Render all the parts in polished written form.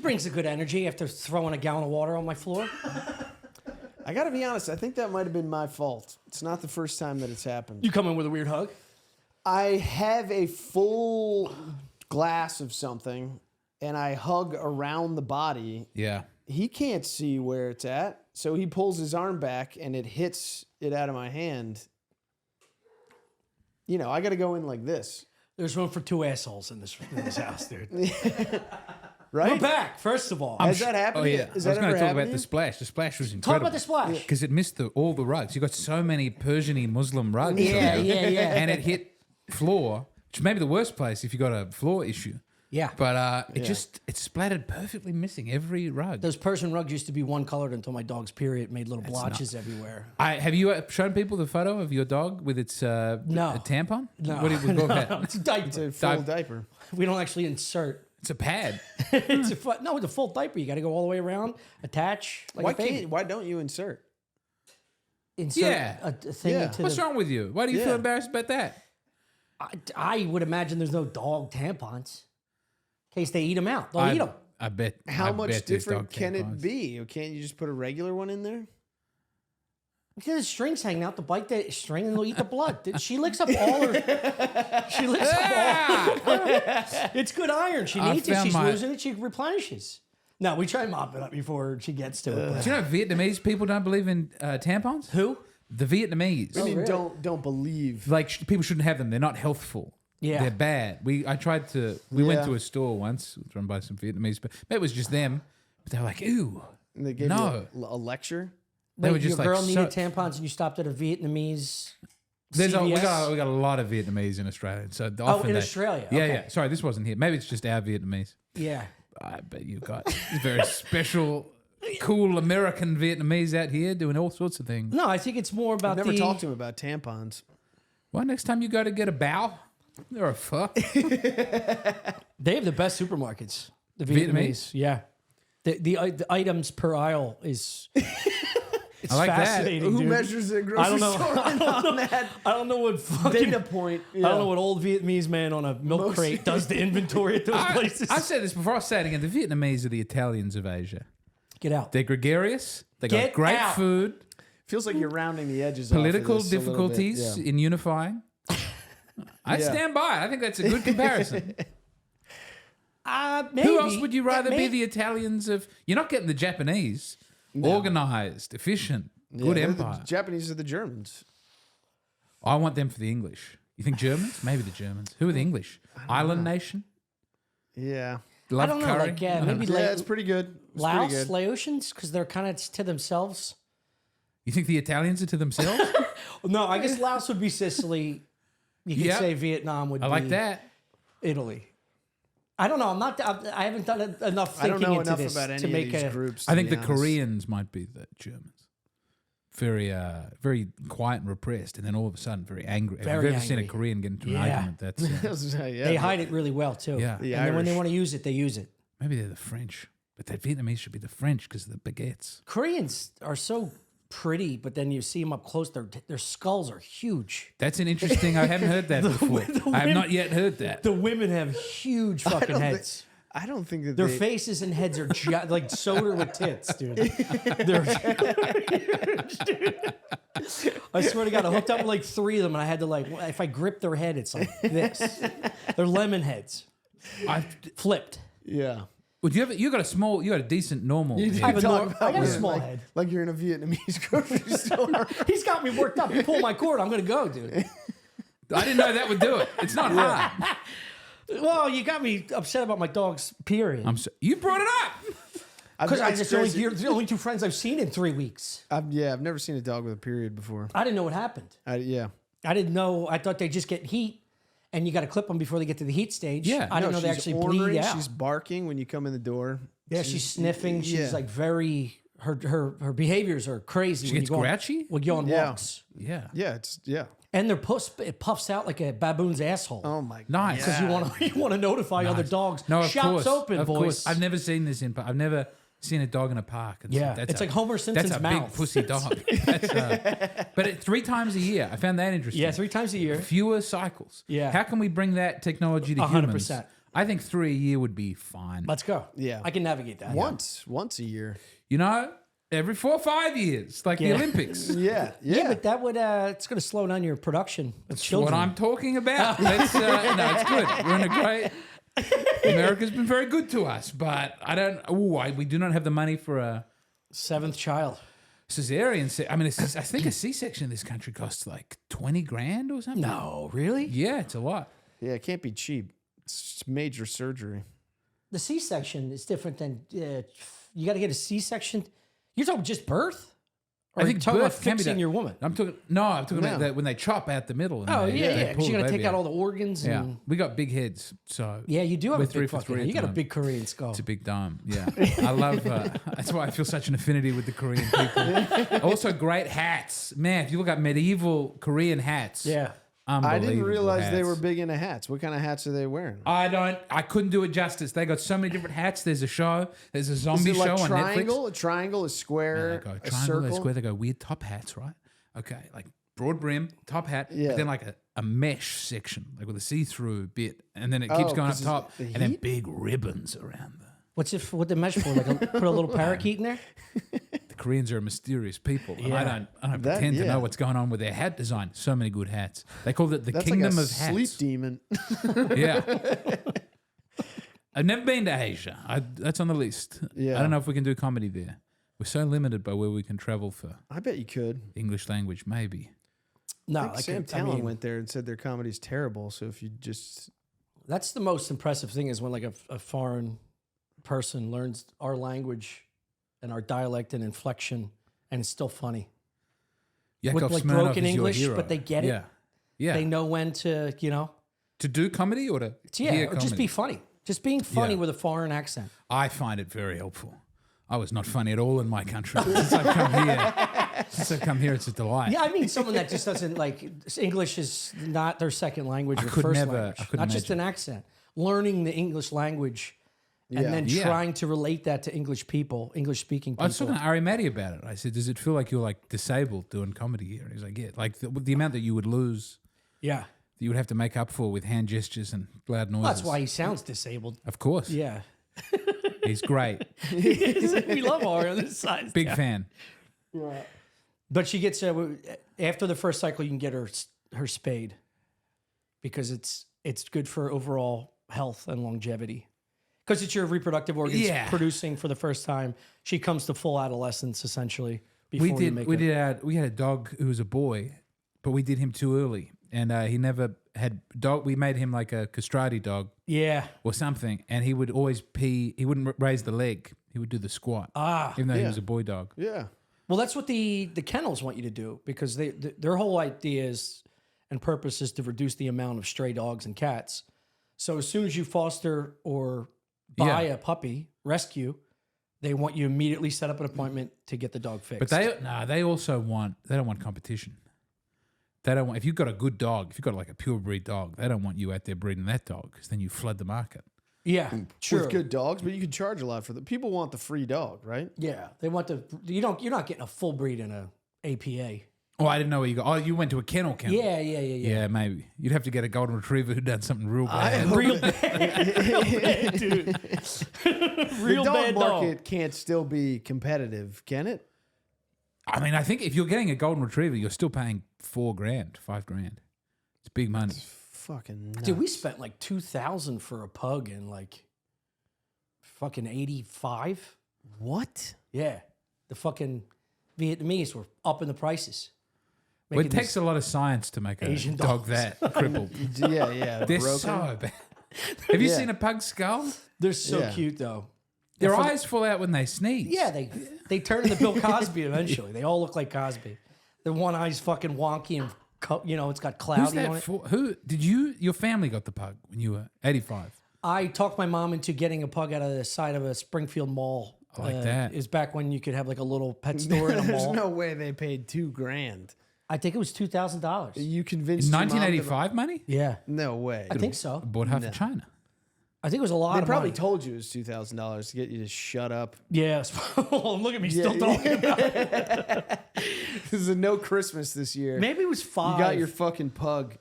brings a good energy after throwing a gallon of water on my floor. I got to be honest. I think that might have been my fault. It's not the first time that it's happened. You come in with a weird hug? I have a full glass of something, and I hug around the body. Yeah. He can't see where it's at, so he pulls his arm back, and it hits it out of my hand. You know, I got to go in like this. There's room for two assholes in this house, dude. Right? We're back, first of all. Has that happened? Oh, yeah. Is I was that going ever to talk happened about to the you? splash. The splash was Talk incredible. about the splash. Because it missed all the rugs. You got so many Persian-y Muslim rugs. Yeah, yeah. And it hit floor, which may be the worst place if you got a floor issue. Yeah. But it splattered perfectly, missing every rug. Those Persian rugs used to be one colored until my dog's period made little blotches everywhere. Have you shown people the photo of your dog with its a tampon? No. What did we go about? It's a diaper. It's a full diaper. We don't actually insert. It's a pad. It's a full diaper. You got to go all the way around, attach. Like Why don't you insert? Insert a thing into What's wrong with you? Why do you feel embarrassed about that? I would imagine there's no dog tampons. In case they eat them out. They'll eat them. I bet. How I much bet there's different dog can tampons. it be? Can't you just put a regular one in there? Because the string's hanging out to bite the string and they'll eat the blood. She licks up all her... She licks up all... It's good iron. She needs it. She's losing it. She replenishes. No, we try to mop it up before she gets to it. Do you know Vietnamese people don't believe in tampons? Who? The Vietnamese. I mean, really? don't believe. Like people shouldn't have them. They're not healthful. Yeah. They're bad. We went to a store once run by some Vietnamese, but maybe it was just them. But they were like, ew. And they gave you a lecture. They were Wait, just your girl like needed tampons and you stopped at a Vietnamese we CVS? got a lot of Vietnamese in Australia. So in Australia. Yeah, Okay. yeah. Sorry, this wasn't here. Maybe it's just our Vietnamese. Yeah. I bet you've got very special, cool American Vietnamese out here doing all sorts of things. No, I think it's more about I've never talked to him about tampons. Well, next time you go to get a bow, they're a fuck. They have the best supermarkets. The Vietnamese. Yeah. The items per aisle is... It's I like that. fascinating, Who dude. measures the grocery I don't know. store on that I don't know what fucking... data point? I don't know what old Vietnamese man on a milk crate does to inventory at those places. I've said this before. I'll say it again. The Vietnamese are the Italians of Asia. Get out. They're gregarious. They got Get great out. food. Feels like you're rounding the edges. Political off of this a little bit. difficulties Yeah. in unifying. I stand by it. I think that's a good comparison. Maybe. Who else would you rather be Maybe. the Italians of? You're not getting the Japanese. Organized, efficient, good they're empire. The Japanese are the Germans. I want them for the English. You think Germans? Maybe the Germans. Who are the English? Island nation? Yeah. Love I don't know. curry? Like, I don't maybe know. Yeah, it's pretty good. It's Laos, pretty good. Laotians, because they're kind of to themselves. You think the Italians are to themselves? No, I guess Laos would be Sicily. You could Yep. say Vietnam would I be like that. Italy. I don't know. I haven't done enough I don't thinking know into enough this about to any make of these a groups. I think to the be honest. Koreans might be the Germans. Very, very quiet and repressed, and then all of a sudden very angry. Have Very you ever seen a angry. Korean get into an Yeah. argument? That's Yeah, They hide it really well too. Yeah. The and then when they Irish. want to use it, they use it. maybe they're the French, but the Vietnamese should be the French because of the baguettes. Koreans are so pretty, but then you see them up close. Their skulls are huge. That's an interesting. I haven't heard that before. I have not yet heard that. The women have huge fucking heads. I don't think that Their they, faces and heads are like soda with tits, dude. They're huge, dude. I swear to God, I hooked up with like 3 of them, and I had to like, if I grip their head, it's like this. They're lemon heads, flipped. Yeah. Well, you got a decent normal. You head. I have a talk nor- about I got a weird, small like, head. Like you're in a Vietnamese grocery store. He's got me worked up. You pull my cord, I'm gonna go, dude. I didn't know that would do it. It's not hard. Well, you got me upset about my dog's period. You brought it up. Because It's it's crazy. you're the only 2 friends I've seen in 3 weeks. I've never seen a dog with a period before. I didn't know what happened. Yeah. I didn't know. I thought they just get heat, and you got to clip them before they get to the heat stage. Yeah. I didn't know they she's actually ornery, bleed out. She's barking when you come in the door. Yeah, she's sniffing. She's yeah. like very. Her behaviors are crazy. She when gets you go grouchy? On, when you go on Yeah. walks, Yeah. Yeah. and their it puffs out like a baboon's asshole. Oh my god. Nice. Because you want to notify other dogs. No, of Shops course. open, of boys. course. I've never seen this in. I've never seen a dog in a park. Yeah, it's like Homer Simpson's That's a mouth. big pussy dog. But 3 times a year. I found that interesting. Yeah, 3 times a year. Fewer cycles. Yeah. How can we bring that technology to humans? 100%. I think 3 a year would be fine. Let's go. Yeah. I can navigate that. Once a year. You know, every 4 or 5 years, like the Yeah. Olympics. Yeah. Yeah, but that would it's going to slow down your production of That's children. what I'm talking about. Let's, no, it's good. We're in a great. America's been very good to us, but we do not have the money for a 7th child. cesarean. I mean, I think a C-section in this country costs like 20 grand or something. No, really? Yeah, it's a lot. Yeah, it can't be cheap. It's major surgery. The C-section is different than you got to get a C-section. You're talking just birth? Or I think you're talking about birth can be fixing done. your woman. I'm talking about that when they chop out the middle. And Oh, they yeah. pull Because you the got to take baby out all the organs. Yeah, And, we got big heads, so yeah, you do have We're a 3 big for fucking 3 head. at You got the a moment. big Korean skull. It's a big dome. Yeah, I love. That's why I feel such an affinity with the Korean people. Also, great hats, man. If you look at medieval Korean hats, Yeah. I didn't unbelievable realize they hats. were big into hats. What kind of hats are they wearing? I couldn't do it justice. They got so many different hats. There's a show. There's a zombie Is it like show on triangle? Netflix. A triangle, a square, They go a triangle, circle? they square. They go weird top hats, right? Okay, like broad brim, top hat, Yeah. but then like a mesh section, like with a see-through bit, and then it keeps Oh, going up 'cause top, the and then heat? big ribbons around the. What's it for? What the mesh for? Like put a little parakeet in there? The Koreans are a mysterious people. And I Yeah. don't That- pretend to yeah. know what's going on with their hat design. So many good hats. They called it the That's Kingdom like a of Hats. sleep demon. Yeah. I've never been to Asia. That's on the list. Yeah. I don't know if we can do comedy there. We're so limited by where we can travel for I bet you could. English language, maybe. No, I think Sam Talon went there and said their comedy's terrible. So if you just that's the most impressive thing is when like a foreign person learns our language and our dialect and inflection, and it's still funny. Yakov With like Smirnoff broken is your English, hero. but they get it. Yeah. Yeah. They know when to, To do comedy or to yeah, hear or just comedy? be funny. Just being funny Yeah. with a foreign accent. I find it very helpful. I was not funny at all in my country. Since I've come here, it's a delight. Yeah, I mean someone that just doesn't like English is not their second language or could first never- language. I couldn't Not just an accent. Learning the English language and then Yeah. trying to relate that to English people, English speaking I was people. talking to Ari Matty about it. I said, "Does it feel like you're like disabled doing comedy here?" And he's like, "Yeah, like the amount that you would lose, Yeah. that you would have to make up for with hand gestures and loud noises." Well, that's why he sounds disabled. Of course, Yeah. he's great. We love Ari on this side. Big fan. But she gets after the first cycle, you can get her spayed because it's good for overall health and longevity. Because it's your reproductive organs Yeah. producing for the first time. She comes to full adolescence essentially. Before you make We it. had a dog who was a boy, but we did him too early, and he never had dog. We made him like a castrati dog Yeah. or something, and he would always pee. He wouldn't raise the leg. He would do the squat. Even though he Yeah. was a boy dog. yeah. Well, that's what the kennels want you to do because their whole idea is and purpose is to reduce the amount of stray dogs and cats. So as soon as you foster or buy a puppy, rescue, they want you immediately set up an appointment to get the dog fixed. But they don't want competition. They don't want, if you've got a good dog, if you've got like a pure breed dog, they don't want you out there breeding that dog because then you flood the market. yeah, sure. With good dogs, but you can charge a lot for them. People want the free dog, right? Yeah, they want you're not getting a full breed in a APA. Oh, I didn't know where you go. Oh, you went to a kennel. Yeah. Yeah, maybe. You'd have to get a golden retriever who done something real bad. Real bad, dude. Real The dog bad dog. market can't still be competitive, can it? I mean, I think if you're getting a golden retriever, you're still paying $4,000, $5,000. It's big money. Fucking nuts. Dude, we spent like $2,000 for a pug in like fucking 85. What? Yeah, the fucking Vietnamese were upping the prices. Well, it Making takes a lot of science to make a Asian dog dogs. that crippled. Yeah. They're broken. so bad. Have you Yeah. seen a pug skull? They're so Yeah. cute though. Their for the- eyes fall out when they sneeze. Yeah, they turn into Bill Cosby eventually. They all look like Cosby. The one eye's fucking wonky and it's got Who's cloudy on that it. for? Who did you? Your family got the pug when you were 85. I talked my mom into getting a pug out of the side of a Springfield mall. I like that. Is back when you could have like a little pet store in a There's mall. no way they paid $2,000. I think it was $2,000. You convinced In your mom to- 1985 money? Yeah, No way. I think so. I bought half of China. I think it was a lot They of probably money. told you it was $2,000 to get you to shut up. Yes. Look at me still talking about it. This is a no Christmas this year. Maybe it was You $5,000. got your fucking pug.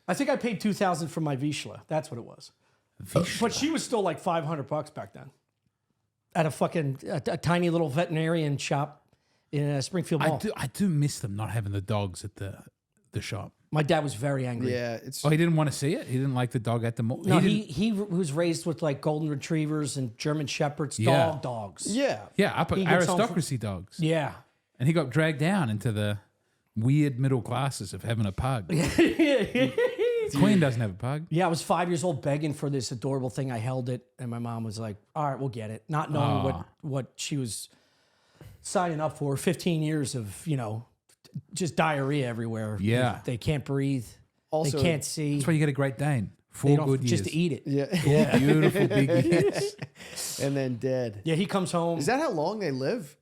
I think I paid $2,000 for my Vizsla. That's what it was. But she was still like $500 back then. At a fucking a tiny little veterinarian shop in Springfield Mall. I do miss them not having the dogs at the shop. My dad was very angry. Yeah, it's Oh, he didn't want to see it? He didn't like the dog at the mall? No, didn't- he was raised with like golden retrievers and German shepherds, Yeah. dogs. yeah. Yeah, upper He gets home from- aristocracy dogs. Yeah. And he got dragged down into the weird middle classes of having a pug. Queen doesn't have a pug. Yeah, I was 5 years old begging for this adorable thing. I held it, and my mom was like, all right, we'll get it. Not knowing what she was signing up for. 15 years of, just diarrhea everywhere. Yeah. They can't breathe. Also- they can't see. That's why you get a Great Dane. They 4 don't- good years. just to eat it. Yeah. Beautiful big years. And then dead. Yeah, he comes home. Is that how long they live?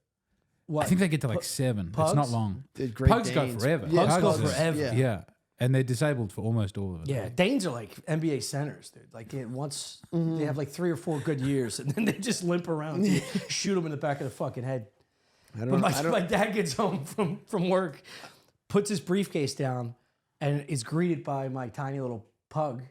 what? I think they get to like 7. pugs? It's not long. The Great Pugs go Danes. forever. Yeah, Pugs go is- forever. Yeah. And they're disabled for almost all of it. Yeah, Danes are like NBA centers, dude. Like once they have like 3 or 4 good years, and then they just limp around. You shoot them in the back of the fucking head. But my dad gets home from work, puts his briefcase down, and is greeted by my tiny little pug,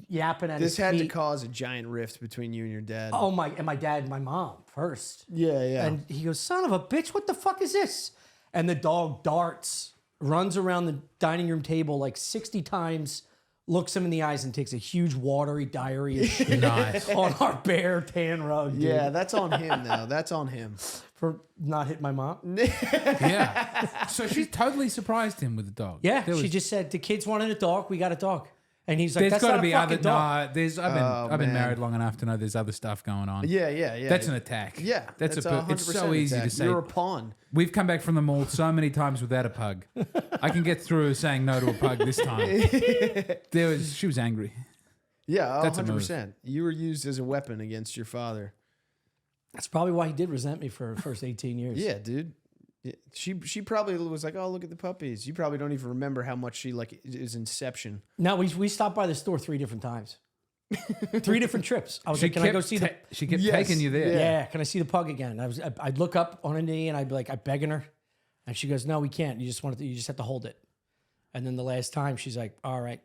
yapping at This his had to feet. cause a giant rift between you and your dad. Oh my! And my dad and my mom first. Yeah. And he goes, "Son of a bitch, what the fuck is this?" And the dog darts, runs around the dining room table like 60 times, looks him in the eyes, and takes a huge watery diarrhea shit Nice. on our bare tan rug. Dude, Yeah, that's on him now. That's on him. for not hitting my mom. Yeah. So she totally surprised him with the dog. Yeah, There she was- just said the kids wanted a dog. We got a dog, and he's like, There's "That's got not to a be other. fucking dog." No, there's. I've been man. married long enough to know there's other stuff going on. Yeah. That's an attack. Yeah, That's a. It's 100% so easy attack. to say. You're a pawn. We've come back from the mall so many times without a pug. I can get through saying no to a pug this time. She was angry. Yeah, That's a 100%. You were used as a weapon against your father. That's probably why he did resent me for the first 18 years. Yeah, dude. Yeah, she probably was like, "Oh, look at the puppies." You probably don't even remember how much she like is Inception. No, we stopped by the store 3 different times. 3 different trips. I was like, "Can I go see the?" She kept Yes, taking you there. Yeah, can I see the pug again? I'd look up on a knee and I'd be like, I'm begging her, and she goes, "No, we can't. You just have to hold it." And then the last time, she's like, "All right."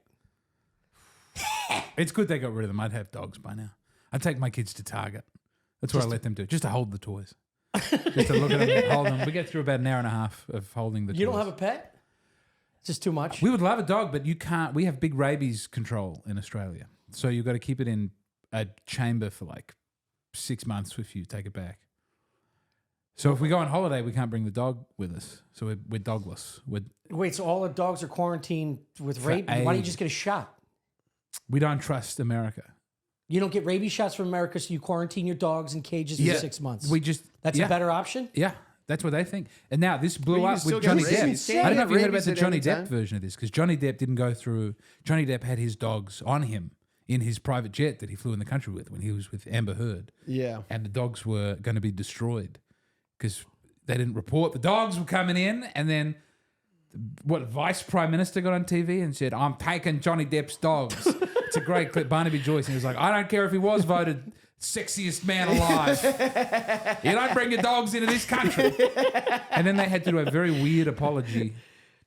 It's good they got rid of them. I'd have dogs by now. I'd take my kids to Target. That's what I let them do, just to hold the toys. Just to look at them, hold them. We get through about an hour and a half of holding the toys. You don't have a pet? It's just too much. We would love a dog, but you can't. We have big rabies control in Australia. So you've got to keep it in a chamber for like 6 months if you take it back. So if we go on holiday, we can't bring the dog with us. So we're dogless. Wait, so all the dogs are quarantined with rabies? Why don't you age. just get a shot? We don't trust America. You don't get rabies shots from America, so you quarantine your dogs in cages for 6 months. That's a better option? Yeah, that's what they think. And now this blew Well, you up can still with get Johnny rabies. Depp. I don't know if you heard about Rabies the at Johnny any Depp time. version of this, because Johnny Depp didn't go through. Johnny Depp had his dogs on him in his private jet that he flew in the country with when he was with Amber Heard. Yeah. And the dogs were going to be destroyed because they didn't report the dogs were coming in. And then Vice Prime Minister got on TV and said, "I'm taking Johnny Depp's dogs." It's a great clip. Barnaby Joyce. And he was like, "I don't care if he was voted sexiest man alive. You don't bring your dogs into this country." And then they had to do a very weird apology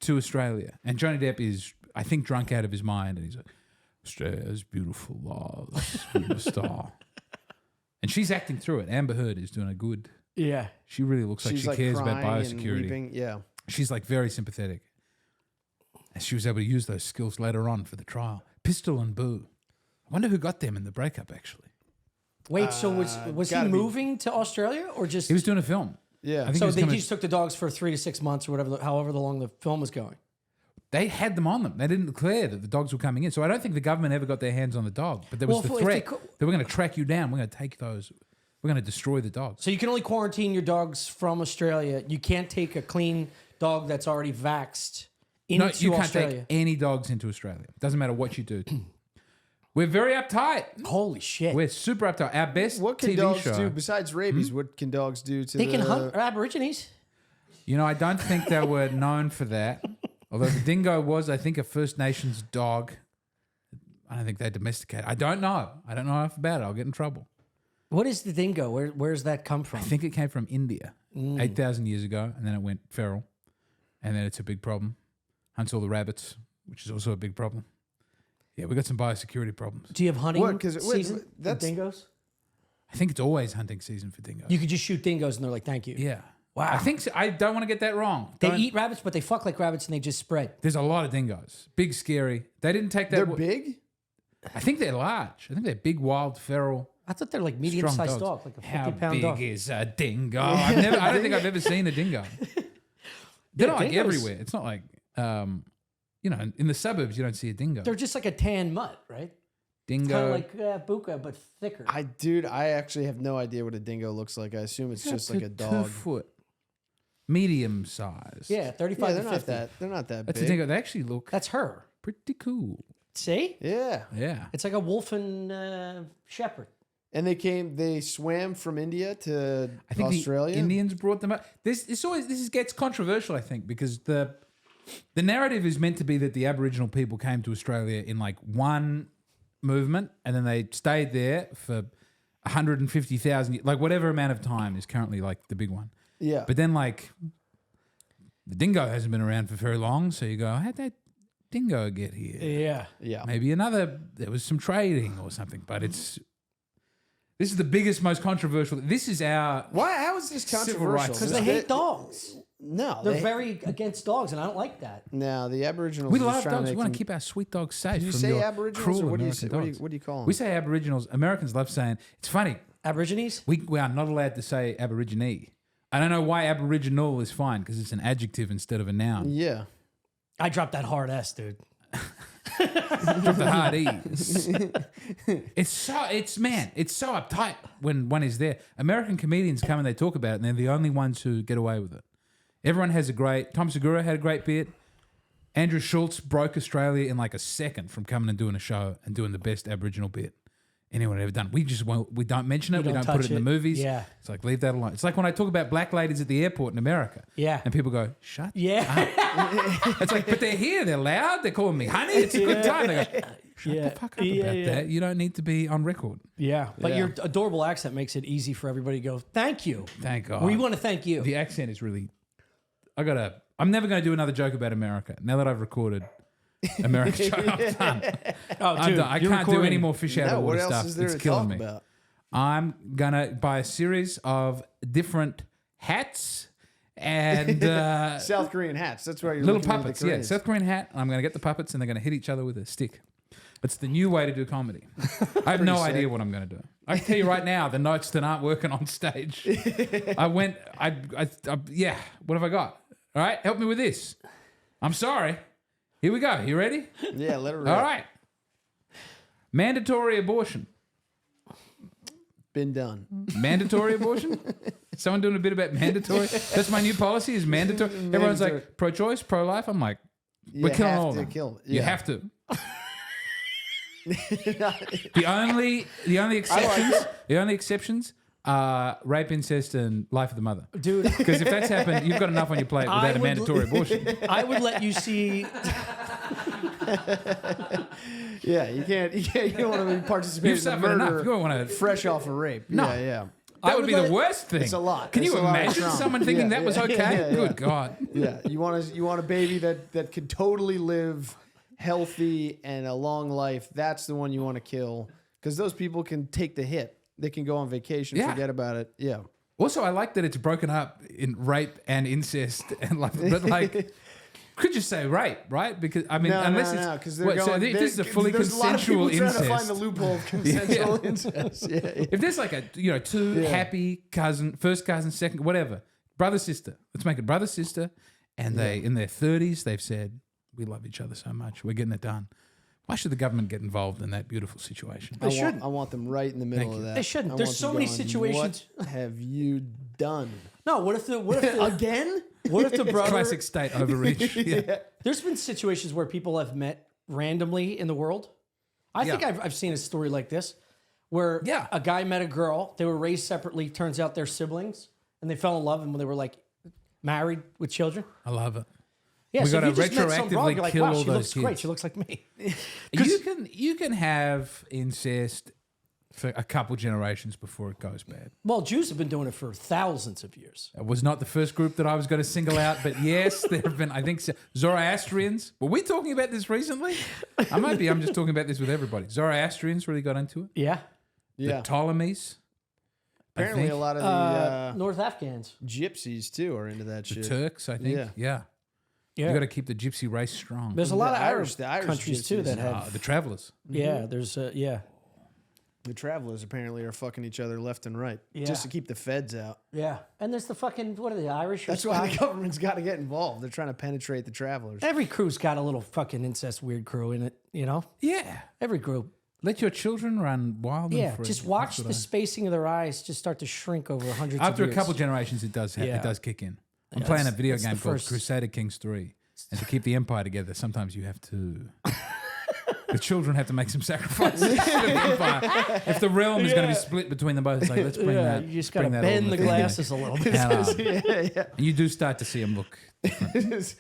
to Australia. And Johnny Depp is, I think, drunk out of his mind. And he's like, "Australia's beautiful laws from the star." And she's acting through it. Amber Heard is doing a good. Yeah. She really looks like She's she like cares about crying and biosecurity. weeping. Yeah. She's like very sympathetic. And she was able to use those skills later on for the trial. Pistol and Boo. I wonder who got them in the breakup, actually. Wait, so was he gotta be- moving to Australia or just... He was doing a film. Yeah. I think so he was they coming- just took the dogs for 3 to 6 months or whatever, however long the film was going. They had them on them. They didn't declare that the dogs were coming in. So I don't think the government ever got their hands on the dog. But there was Well, the if they threat. co- They were going to track you down. We're going to take those. We're going to destroy the dogs. So you can only quarantine your dogs from Australia. You can't take a clean dog that's already vaxxed into No, you can't Australia. take any dogs into Australia. Doesn't matter what you do. We're very uptight. Holy shit. We're super uptight. Our best What can TV dogs show. do besides rabies? What can dogs do to They can hunt Aborigines. You know, I don't think they were known for that. Although the dingo was, I think, a First Nations dog. I don't think they domesticated. I don't know. I don't know enough about it. I'll get in trouble. What is the dingo? Where's that come from? I think it came from India 8,000 years ago, and then it went feral. And then it's a big problem. Hunts all the rabbits, which is also a big problem. Yeah, we got some biosecurity problems. Do you have hunting What? 'Cause season for that's- dingoes? I think it's always hunting season for dingoes. You could just shoot dingoes and they're like, thank you. Yeah. Wow. I think so. I don't want to get that wrong. They Don't- eat rabbits, but they fuck like rabbits and they just spread. There's a lot of dingoes. Big, scary. They didn't take that. They're big. I think they're large. I think they're big, wild, feral. I thought they're like Strong medium-sized dogs. dog, like a How 50-pound big dog. is a dingo? I don't think I've ever seen a dingo. They're not like dingoes. everywhere. It's not like, in the suburbs you don't see a dingo. They're just like a tan mutt, right? Dingo. Kind of like Buc-ee, but thicker. I actually have no idea what a dingo looks like. I assume it's just like a dog. 2 foot. Medium size. Yeah, 35 Yeah, to they're 50. not that. They're not that That's big. a dingo. They actually look That's her. pretty cool. See? Yeah, Yeah. It's like a wolf and shepherd. and they swam from India to I think Australia. the Indians brought them up. This gets controversial, I think, because the narrative is meant to be that the Aboriginal people came to Australia in like one movement, and then they stayed there for 150,000 years, like whatever amount of time is currently like the big one. Yeah, But then like the dingo hasn't been around for very long, so you go, how'd that dingo get here? Yeah. yeah. Maybe there was some trading or something, but this is the biggest, most controversial. This is our Why? How is this Civil controversial? rights. Because they hate dogs. No, They're very against dogs, and I don't like that. No, the Aboriginals. we are just love trying dogs. to We want make to keep our sweet dogs safe. Do you from say your Aboriginals, cruel or what do you American say? dogs. What do you call them? We say Aboriginals. Americans love saying it's funny. Aborigines? We are not allowed to say Aborigine. I don't know why Aboriginal is fine because it's an adjective instead of a noun. Yeah. I dropped that hard S, dude. Drop the hard E's. It's so uptight when one is there. American comedians come and they talk about it, and they're the only ones who get away with it. Everyone has Tom Segura had a great bit. Andrew Schultz broke Australia in like a second from coming and doing a show and doing the best Aboriginal bit anyone had ever done. We don't mention it. We don't put touch it in the movies. Yeah. It's like, leave that alone. It's like when I talk about black ladies at the airport in America. Yeah. And people go, shut Yeah. It's like, but they're here, they're loud, they're calling me honey, it's a good time. They go, shut Yeah. the fuck up Yeah, about yeah. that. You don't need to be on record. Yeah. But Yeah. your adorable accent makes it easy for everybody to go, thank you. Thank God. We want to thank you. The accent is really. I'm never going to do another joke about America. Now that I've recorded America joke, I'm done. Oh, I'm dude, done. I you're can't do recording. any more fish out No, of what water else stuff. is there It's to killing talk me. about? I'm going to buy a series of different hats and South Korean hats. That's why you're little looking at the puppets. Yeah, Koreans. South Korean hat. I'm going to get the puppets and they're going to hit each other with a stick. It's the new way to do comedy. I have no sick. idea what I'm going to do. I can tell you right now, the notes that aren't working on stage. Yeah. What have I got? All right, help me with this. I'm sorry. Here we go. You ready? Yeah, let it rip. All right. Mandatory abortion. Been done. Mandatory abortion? Someone doing a bit about mandatory? That's my new policy is mandatory. Everyone's Mandatory. like, pro-choice, pro-life. I'm like, we're You killing have all of to them. kill. You Yeah. have to. The only exceptions are rape, incest, and life of the mother. Dude, Because if that's happened, you've got enough on your plate without a would mandatory abortion. I would let you see. Yeah, you can't. You don't want to be participating You've in suffered enough. murder You don't want to. fresh off a rape. No. Yeah, yeah. That I would would be let the it- worst thing. It's a lot. Can It's you a lot of imagine trauma. someone thinking Yeah, that was yeah, okay? yeah, yeah. Good God. Yeah, you want a baby that could totally live healthy and a long life. That's the one you want to kill because those people can take the hit. They can go on vacation, Yeah. forget about it. Yeah. Also, I like that it's broken up in rape and incest and like, but like, could you say rape, right? Because I mean, unless it's because they're Wait, going. so if this is a fully there's consensual a lot of people incest. trying to find the loophole of consensual incest. Yeah, yeah. If there's like a two Yeah. happy first cousin, second, whatever, brother sister. Let's make it brother sister, and they in their 30s they've said we love each other so much, we're getting it done. Why should the government get involved in that beautiful situation? I want them right in the middle Thank of you. that. They shouldn't. I There's want so them many going, situations- What have you done No, what if the again? what if the brother? Classic state overreach. Yeah. There's been situations where people have met randomly in the world. I think Yeah. I've seen a story like this where Yeah. a guy met a girl. They were raised separately. Turns out they're siblings, and they fell in love, and when they were like married with children. I love it. Yeah, We so if gotta you just met some retroactively broad, you're like, kill wow, all she those looks great. kids. She looks like me. You can have incest for a couple generations before it goes bad. Well, Jews have been doing it for thousands of years. It was not the first group that I was going to single out, but yes, there have been, I think, Zoroastrians. Were we talking about this recently? I'm just talking about this with everybody. Zoroastrians really got into it. Yeah. The Ptolemies. Apparently, a lot of the North Afghans. gypsies too are into that The shit. Turks, I think. Yeah. Yeah. You got to keep the gypsy race strong. There's a lot of The Irish countries too gypsies. that have. The travelers. Yeah, there's yeah. The travelers apparently are fucking each other left and right Yeah. just to keep the feds out. Yeah. And there's the fucking, what are the Irish? Or That's why the Scottish? government's got to get involved. They're trying to penetrate the travelers. Every crew's got a little fucking incest weird crew in it, you know? Yeah. Every group. Let your children run wild Yeah, and free. just watch That's what the spacing of their eyes just start to shrink over hundreds of After years. a couple generations, it does Yeah. it does kick in. I'm Yeah, playing a that's- video that's game the called first- Crusader Kings 3. And to keep the empire together, sometimes you have to... the children have to make some sacrifices for the empire. If the realm is going to be split between them both, it's like, let's bring that. you just got to bring that all bend in the family. glasses a little bit. And you do start to see them look.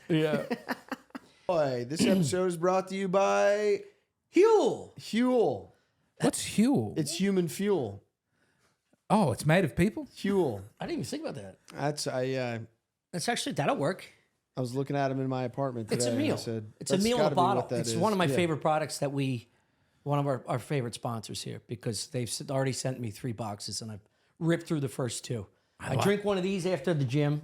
Yeah. Boy, this episode is brought to you by Huel. Huel. What's Huel? It's human fuel. Oh, it's made of people? Huel. I didn't even think about that. That's Actually, that'll work. I was looking at him in my apartment today. It's a and I meal. said, It's a "That's meal in a gotta be what bottle. that It's is." one of my Yeah. favorite products that one of our favorite sponsors here, because they've already sent me 3 boxes and I've ripped through the first 2. I drink one of these after the gym.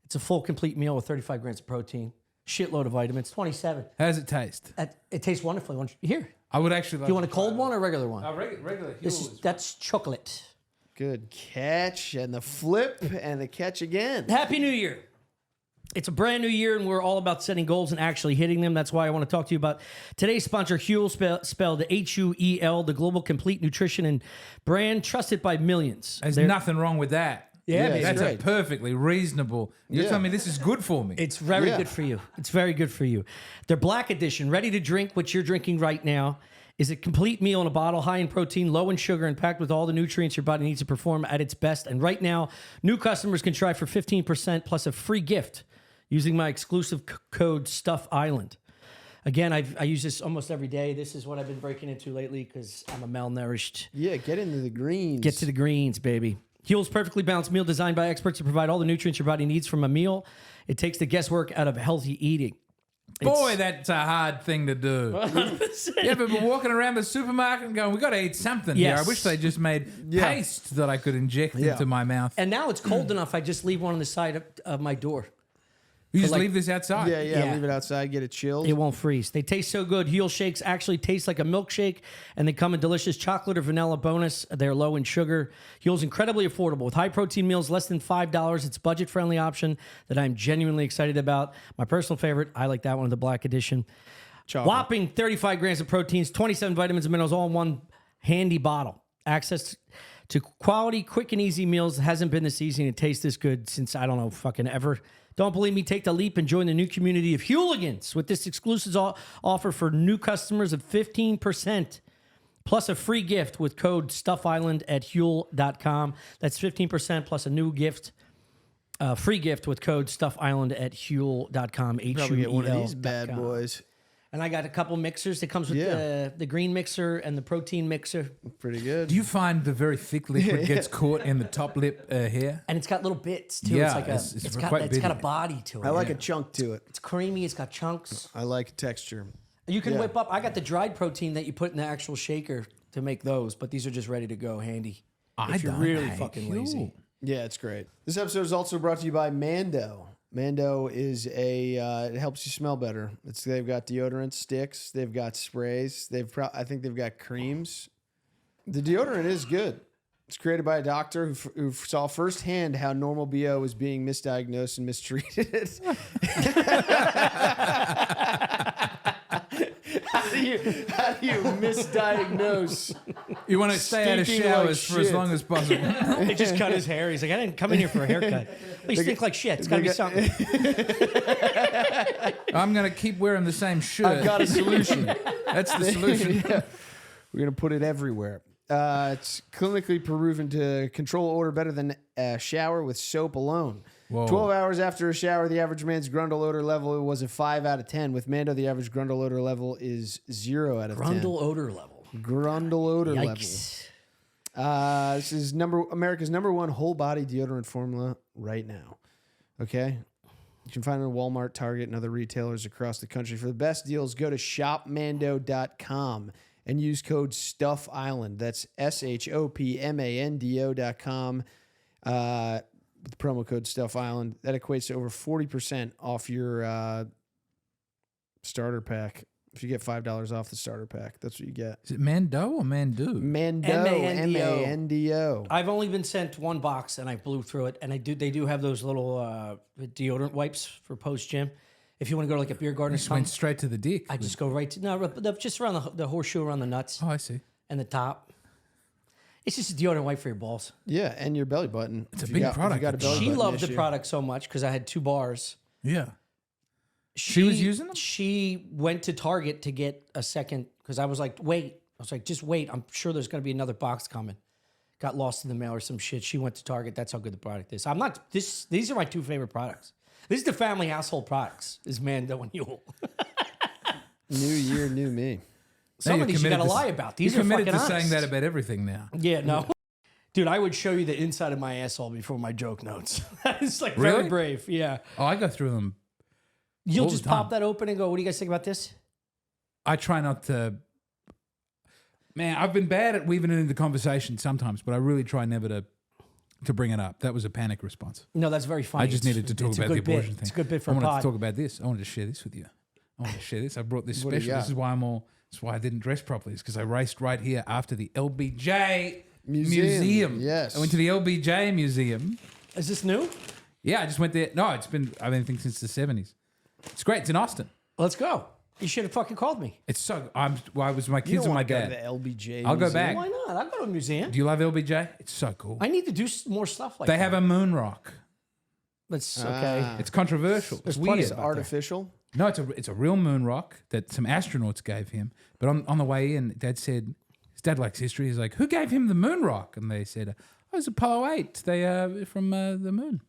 It's a full complete meal with 35 grams of protein, shitload of vitamins, 27. How does it taste? It tastes wonderfully. Here, I would actually like you want a cold one or a regular one? regular Huel. That's chocolate. Good catch and the flip and the catch again. Happy New Year. It's a brand new year, and we're all about setting goals and actually hitting them. That's why I want to talk to you about today's sponsor, Huel, spelled Huel, the global complete nutrition and brand trusted by millions. There's nothing wrong with that. Yeah, it's That's great. a perfectly reasonable. You're Yeah. telling me this is good for me. It's very Yeah. good for you. It's very good for you. Their Black Edition, ready to drink, what you're drinking right now, is a complete meal in a bottle, high in protein, low in sugar, and packed with all the nutrients your body needs to perform at its best. And right now, new customers can try for 15% plus a free gift using my exclusive code Stuff Island. Again, I use this almost every day. This is what I've been breaking into lately because I'm a malnourished. Yeah, get into the greens. Get to the greens, baby. Huel's perfectly balanced meal designed by experts to provide all the nutrients your body needs from a meal. It takes the guesswork out of healthy eating. Boy, that's a hard thing to do. Yeah, but we're walking around the supermarket and going, we got to eat something here. Yes. I wish they just made paste that I could inject into my mouth. And now it's cold enough, I just leave one on the side of my door. You just like- leave this outside. Yeah, Yeah. leave it outside, get it chilled. It won't freeze. They taste so good. Huel shakes actually taste like a milkshake, and they come in delicious chocolate or vanilla bonus. They're low in sugar. Huel's incredibly affordable. With high protein meals, less than $5. It's a budget-friendly option that I'm genuinely excited about. My personal favorite, I like that one, the Black Edition. Chocolate. Whopping 35 grams of proteins, 27 vitamins and minerals, all in one handy bottle. Access to quality, quick, and easy meals hasn't been this easy and it tastes this good since, I don't know, fucking ever. Don't believe me? Take the leap and join the new community of Hooligans with this exclusive offer for new customers of 15% plus a free gift with code StuffIsland at Huel.com. That's 15% plus a new gift, free gift with code StuffIsland at Huel.com. Probably get one of these bad Huel.com. boys. And I got a couple mixers. It comes with the green mixer and the protein mixer. Pretty good. Do you find the very thick liquid gets caught in the top lip hair? And it's got little bits too. Yeah, it's like it's got quite it's got a bitty. body to it. I like a chunk to it. It's creamy. It's got chunks. I like texture. You can Yeah. whip up. I got the dried protein that you put in the actual shaker to make those, but these are just ready to go, handy. If you're don't really hate fucking Huel. lazy. Yeah, it's great. This episode is also brought to you by Mando. Mando is it helps you smell better. They've got deodorant sticks, they've got sprays, I think they've got creams. The deodorant is good. It's created by a doctor who saw firsthand how normal BO is being misdiagnosed and mistreated. How do you misdiagnose? You want to stay out of Stinking like showers for as shit. long as possible. They just cut his hair. He's like, I didn't come in here for a haircut. You stink like shit. It's got to be something. I'm going to keep wearing the same shirt. I've got a solution. That's the solution. Yeah. We're going to put it everywhere. It's clinically proven to control odor better than a shower with soap alone. Whoa. 12 hours after a shower, the average man's Grundle odor level was a 5 out of 10. With Mando, the average Grundle odor level is 0 out of 10. Grundle odor level. Grundle odor level. Yikes. This is America's #1 whole body deodorant formula right now. Okay. You can find it at Walmart, Target, and other retailers across the country. For the best deals, go to shopmando.com and use code StuffIsland. That's SHOPMANDO.com with the promo code StuffIsland. That equates to over 40% off your starter pack. If you get $5 off the starter pack, that's what you get. Is it Mando or Mandu? Mando, M-A-N-D-O. M-A-N-D-O. I've only been sent one box, and I blew through it. And they do have those little deodorant wipes for post gym. If you want to go to like a beer garden or Just something, went straight to the dick. I just go right to just around the horseshoe around the nuts Oh, I see. and the top. It's just a deodorant wipe for your balls. Yeah, and your belly button. It's a If big you got- if you product. got a belly She button loved the issue. product so much because I had 2 bars. Yeah. She was using them? She went to Target to get a second because I was like, wait. I was like, just wait. I'm sure there's going to be another box coming. Got lost in the mail or some shit. She went to Target. That's how good the product is. I'm not this. These are my 2 favorite products. This is the family household products. Is Mando and Yule. New year, new me. Some Now of you're these you got to committed lie about. These You're are committed fucking to saying honest. that about everything now. Yeah, no. Dude, I would show you the inside of my asshole before my joke notes. It's like Really? very brave. Yeah. Oh, I go through them. You'll All the just time. pop that open and go, what do you guys think about this? I try not to. Man, I've been bad at weaving it into conversation sometimes, but I really try never to bring it up. That was a panic response. No, that's very funny. I just needed to talk It's a about the good bit. abortion thing. It's a good bit for I a wanted pod. to talk about this. I wanted to share this with you. I wanted to share this. I brought this What do you special. This got? is why That's why I didn't dress properly. It's because I raced right here after the LBJ Museum. Yes. I went to the LBJ Museum. Is this new? Yeah, I just went there. No, I've been since the 70s. It's great. It's in Austin. Let's go. You should have fucking called me. It's so. I was my You kids don't and my want to go to dad. the LBJ I'll go Museum? back. Why not? I'll go to a museum. Do you love LBJ? It's so cool. I need to do more stuff like They that. have a moon rock. That's okay. Ah. It's controversial. There's It's plenty weird. of- Artificial? No, it's a real moon rock that some astronauts gave him. But on the way in, Dad said, his dad likes history. He's like, who gave him the moon rock? And they said, oh, it's Apollo 8. They from the moon.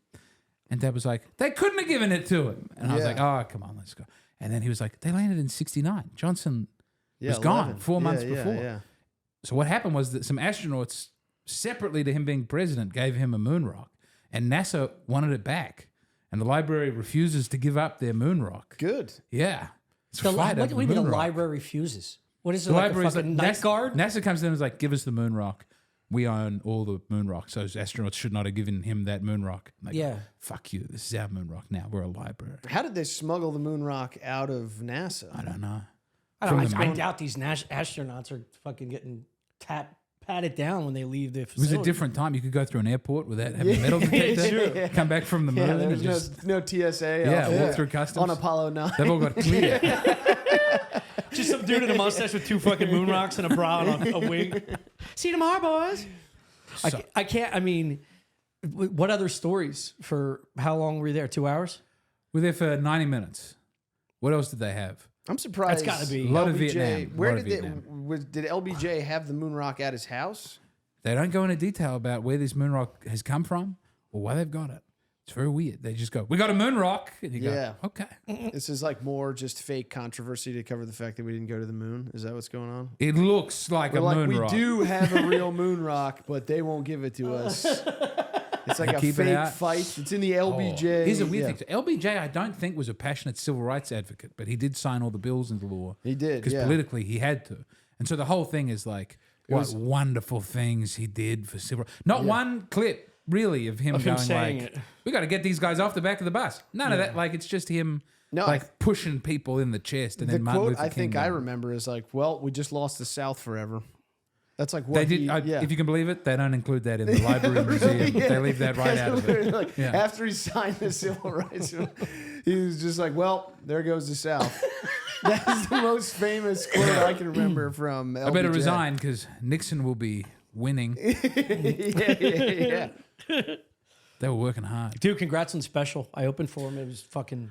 And Dad was like, they couldn't have given it to him. And I was Yeah. like, oh, come on, let's go. And then he was like, they landed in 69. Johnson Yeah, was gone 11. 4 months Yeah, before. Yeah. So what happened was that some astronauts, separately to him being president, gave him a moon rock. And NASA wanted it back. And the library refuses to give up their moon rock. Good. Yeah. It's a The, fight what over do you mean moon the rock. library refuses? What is it, The like a library's fucking like, night guard? NASA comes in and is like, give us the moon rock. We own all the moon rocks. Those astronauts should not have given him that moon rock. And they go, Yeah. fuck you. This is our moon rock now. We're a library. How did they smuggle the moon rock out of NASA? I don't know. I From the moon. doubt these astronauts are fucking getting patted down when they leave the It was facility. a different time. You could go through an airport without having a metal detector. Come back from the moon Yeah, there and was just no TSA. Yeah, walk through customs. On Apollo 9. they've all got clear. Just some dude in a mustache with 2 fucking moon rocks and a bra and a wig. See you tomorrow, boys. I can't. I mean, what other stories? For how long were you there? 2 hours? We're there for 90 minutes. What else did they have? I'm surprised. That's gotta be- A lot of LBJ Vietnam. Where A lot of did Vietnam. did LBJ have the moon rock at his house? They don't go into detail about where this moon rock has come from or why they've got it. It's very weird. They just go, we got a moon rock. And you Yeah. go, okay. This is like more just fake controversy to cover the fact that we didn't go to the moon. Is that what's going on? It looks like We're a like, moon we rock. do have a real moon rock, but they won't give it to us. It's like a keep it fake out. fight. It's in the Oh, LBJ. here's a weird yeah. thing. LBJ, I don't think was a passionate civil rights advocate, but he did sign all the bills into law. He did, Because yeah. politically he had to. And so the whole thing is like, what was- wonderful things he did for civil rights. Not one clip, really, of him Of him going saying like, it. we got to get these guys off the back of the bus. None of that. Like, it's just him No, like pushing people in the chest. And The then Martin quote Luther I King think I going, remember is like, "Well, we just lost the South forever." That's like what They did. he, yeah. If you can believe it, they don't include that in the library and museum. Yeah. They leave that right out of it. Like, Yeah. After he signed the civil rights, he was just like, "Well, there goes the South." That's the most famous quote I can remember from LBJ. I better resign because Nixon will be winning. yeah. They were working hard. Dude, congrats on special. I opened for him. It was fucking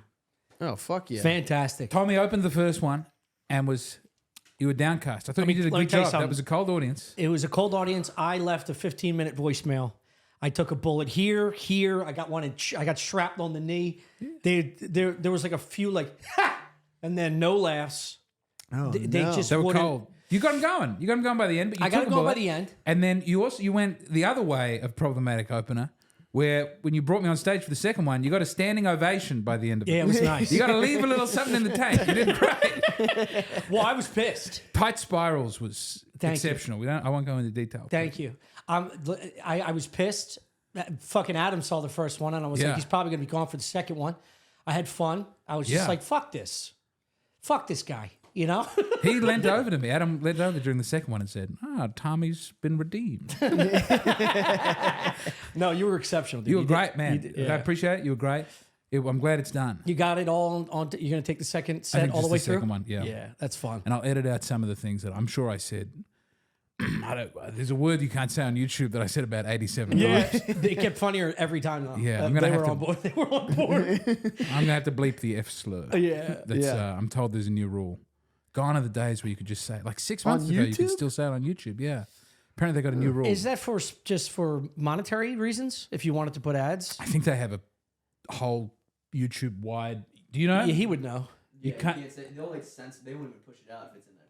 Oh fuck yeah! fantastic. Tommy opened the first one and you were downcast. I thought me- you did a let me good tell you job. That something. was a cold audience. It was a cold audience. I left a 15-minute voicemail. I took a bullet here. I got one. I got shrapnel on the knee. There was like a few like, ha! And then no laughs. Oh, They no. just They were wouldn't- cold. You got him going. You got him going by the end. But you I got took him a going by bullet. the end. And then you went the other way of problematic opener, where when you brought me on stage for the second one, you got a standing ovation by the end of it. Yeah, it was nice. You got to leave a little something in the tank. You did great. Well, I was pissed. Tight spirals was Thank exceptional. I won't go into detail. Thank you. I was pissed. Fucking Adam saw the first one, and I was Yeah. like, he's probably going to be gone for the second one. I had fun. I was just Yeah. like, fuck this. Fuck this guy, you know? He leant over to me. Adam leant over during the second one and said, Tommy's been redeemed. No, you were exceptional, dude. You were did- great, man. you did- yeah. I appreciate it. You were great. I'm glad it's done. You got it all on. You're going to take the second I set think all the just way the through? second one, yeah. Yeah, that's fun. And I'll edit out some of the things that I'm sure I said. There's a word you can't say on YouTube that I said about 87 Yeah, times. they kept funnier every time, though. Yeah, I'm gonna they have were to- on board. They were on board. I'm gonna have to bleep the F slur. Yeah. That's Yeah. I'm told there's a new rule. Gone are the days where you could just say it. Like 6 On months ago, you could YouTube? still say it on YouTube. Yeah. Apparently they got a new rule. Is that for just for monetary reasons? If you wanted to put ads? I think they have a whole YouTube wide. Do you know? Yeah, he would know. You can't. They'll like censor. They wouldn't even push it out if it's in there.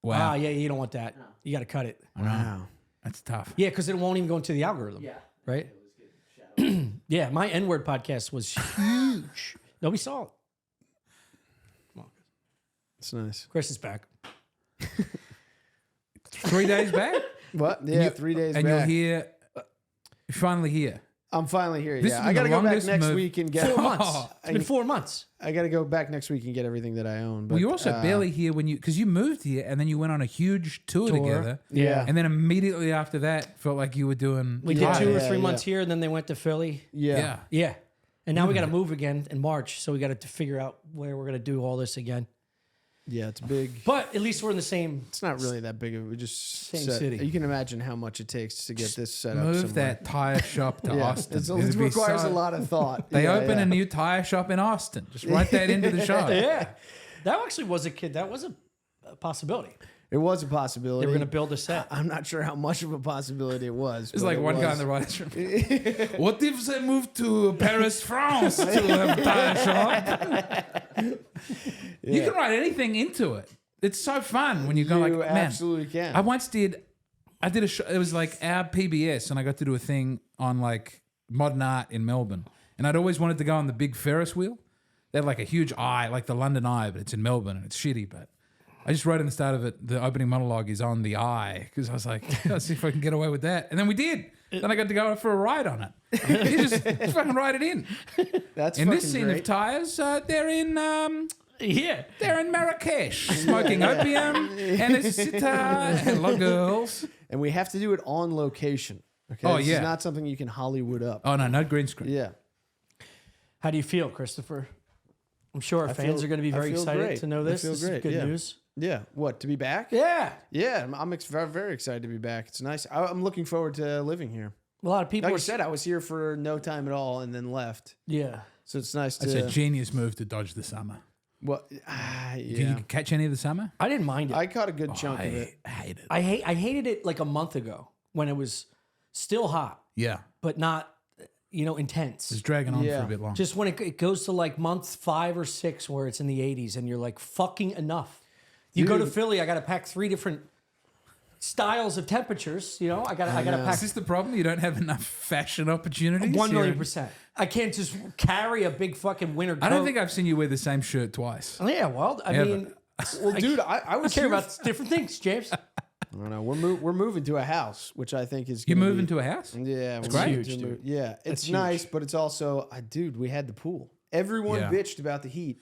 Wow. Ah, yeah, you don't want that. No. You got to cut it. Wow. That's tough. Yeah, because it won't even go into the algorithm. Yeah. Right? It was getting shadowed. Yeah, my N-word podcast was huge. Nobody saw it. Come on, It's nice. Chris is back. 3 days back? What? Yeah, 3 days And back. you're here. You're finally here. I'm finally here. This Yeah, has I been got to the go back longest next move. week and get. 4 months. It's been I- 4 months. I got to go back next week and get everything that I own. But, Well, you're also barely here when because you moved here and then you went on a huge tour. Together. Yeah. And then immediately after that, felt like you were doing. We Yeah, did 2 or yeah, 3 yeah. months here, and then they went to Philly. Yeah. Yeah. Yeah. And now we got to move again in March, so we got to figure out where we're going to do all this again. Yeah, it's big. But at least we're in the same. It's not really that big of we just Same set- city. You can imagine how much it takes to get this set up. Move somewhere. that tire shop to Yeah, Austin. it It'd be requires so- a lot of thought. They Yeah, open yeah. a new tire shop in Austin. Just write that into the show. Yeah. That actually was a kid. That was a possibility. It was a possibility. They were going to build a set. I'm not sure how much of a possibility it was. It's but like it one guy in was. the writer's room. What if they moved to Paris, France to have a tire shop? You can write anything into it. It's so fun when you go like, You man. absolutely can. I once did a show. It was like our PBS, and I got to do a thing on like modern art in Melbourne. And I'd always wanted to go on the big Ferris wheel. They had like a huge eye, like the London Eye, but it's in Melbourne and it's shitty. But I just wrote in the start of it, the opening monologue is on the eye because I was like, let's see if I can get away with that. And then we did. Then I got to go for a ride on it. You just fucking write it in. That's In fucking this scene great. of tires, they're in. Yeah. They're in Marrakesh, smoking opium, and it's sitar, hello girls. And we have to do it on location. Okay. Oh, This yeah. is not something you can Hollywood up. Oh no, no green screen. Yeah. How do you feel, Christopher? I'm sure our fans feel- are going to be I very feel excited great. to know I this. feel This is great, good yeah. news. Yeah. What, to be back? Yeah. Yeah. Very, very excited to be back. It's nice. I'm looking forward to living here. A lot of people Like are I said, I was here for no time at all and then left. Yeah. So it's nice It's a to. genius move to dodge the summer. Well, Did yeah. you catch any of the summer? I didn't mind it. I caught a good chunk of it. I hate it. I hated it like a month ago when it was still hot, Yeah, but not, intense. it's dragging on for Yeah. a bit long. Just when it goes to like month 5 or 6 where it's in the 80s and you're like, fucking enough. You go to Dude. Philly, I got to pack 3 different styles of temperatures. I got to know. pack Is this the problem? You don't have enough fashion opportunities? 1,000,000%. I can't just carry a big fucking winter coat. I don't think I've seen you wear the same shirt twice. Yeah, well, I Ever. mean, Well, dude, I I was care here about different things, James. I don't know. We're moving to a house, which I think is You gonna moving be, to a house? Yeah, It's we're great. moving to Huge, move- Yeah, it's huge. nice, but it's also, dude, we had the pool. Everyone Yeah. bitched about the heat.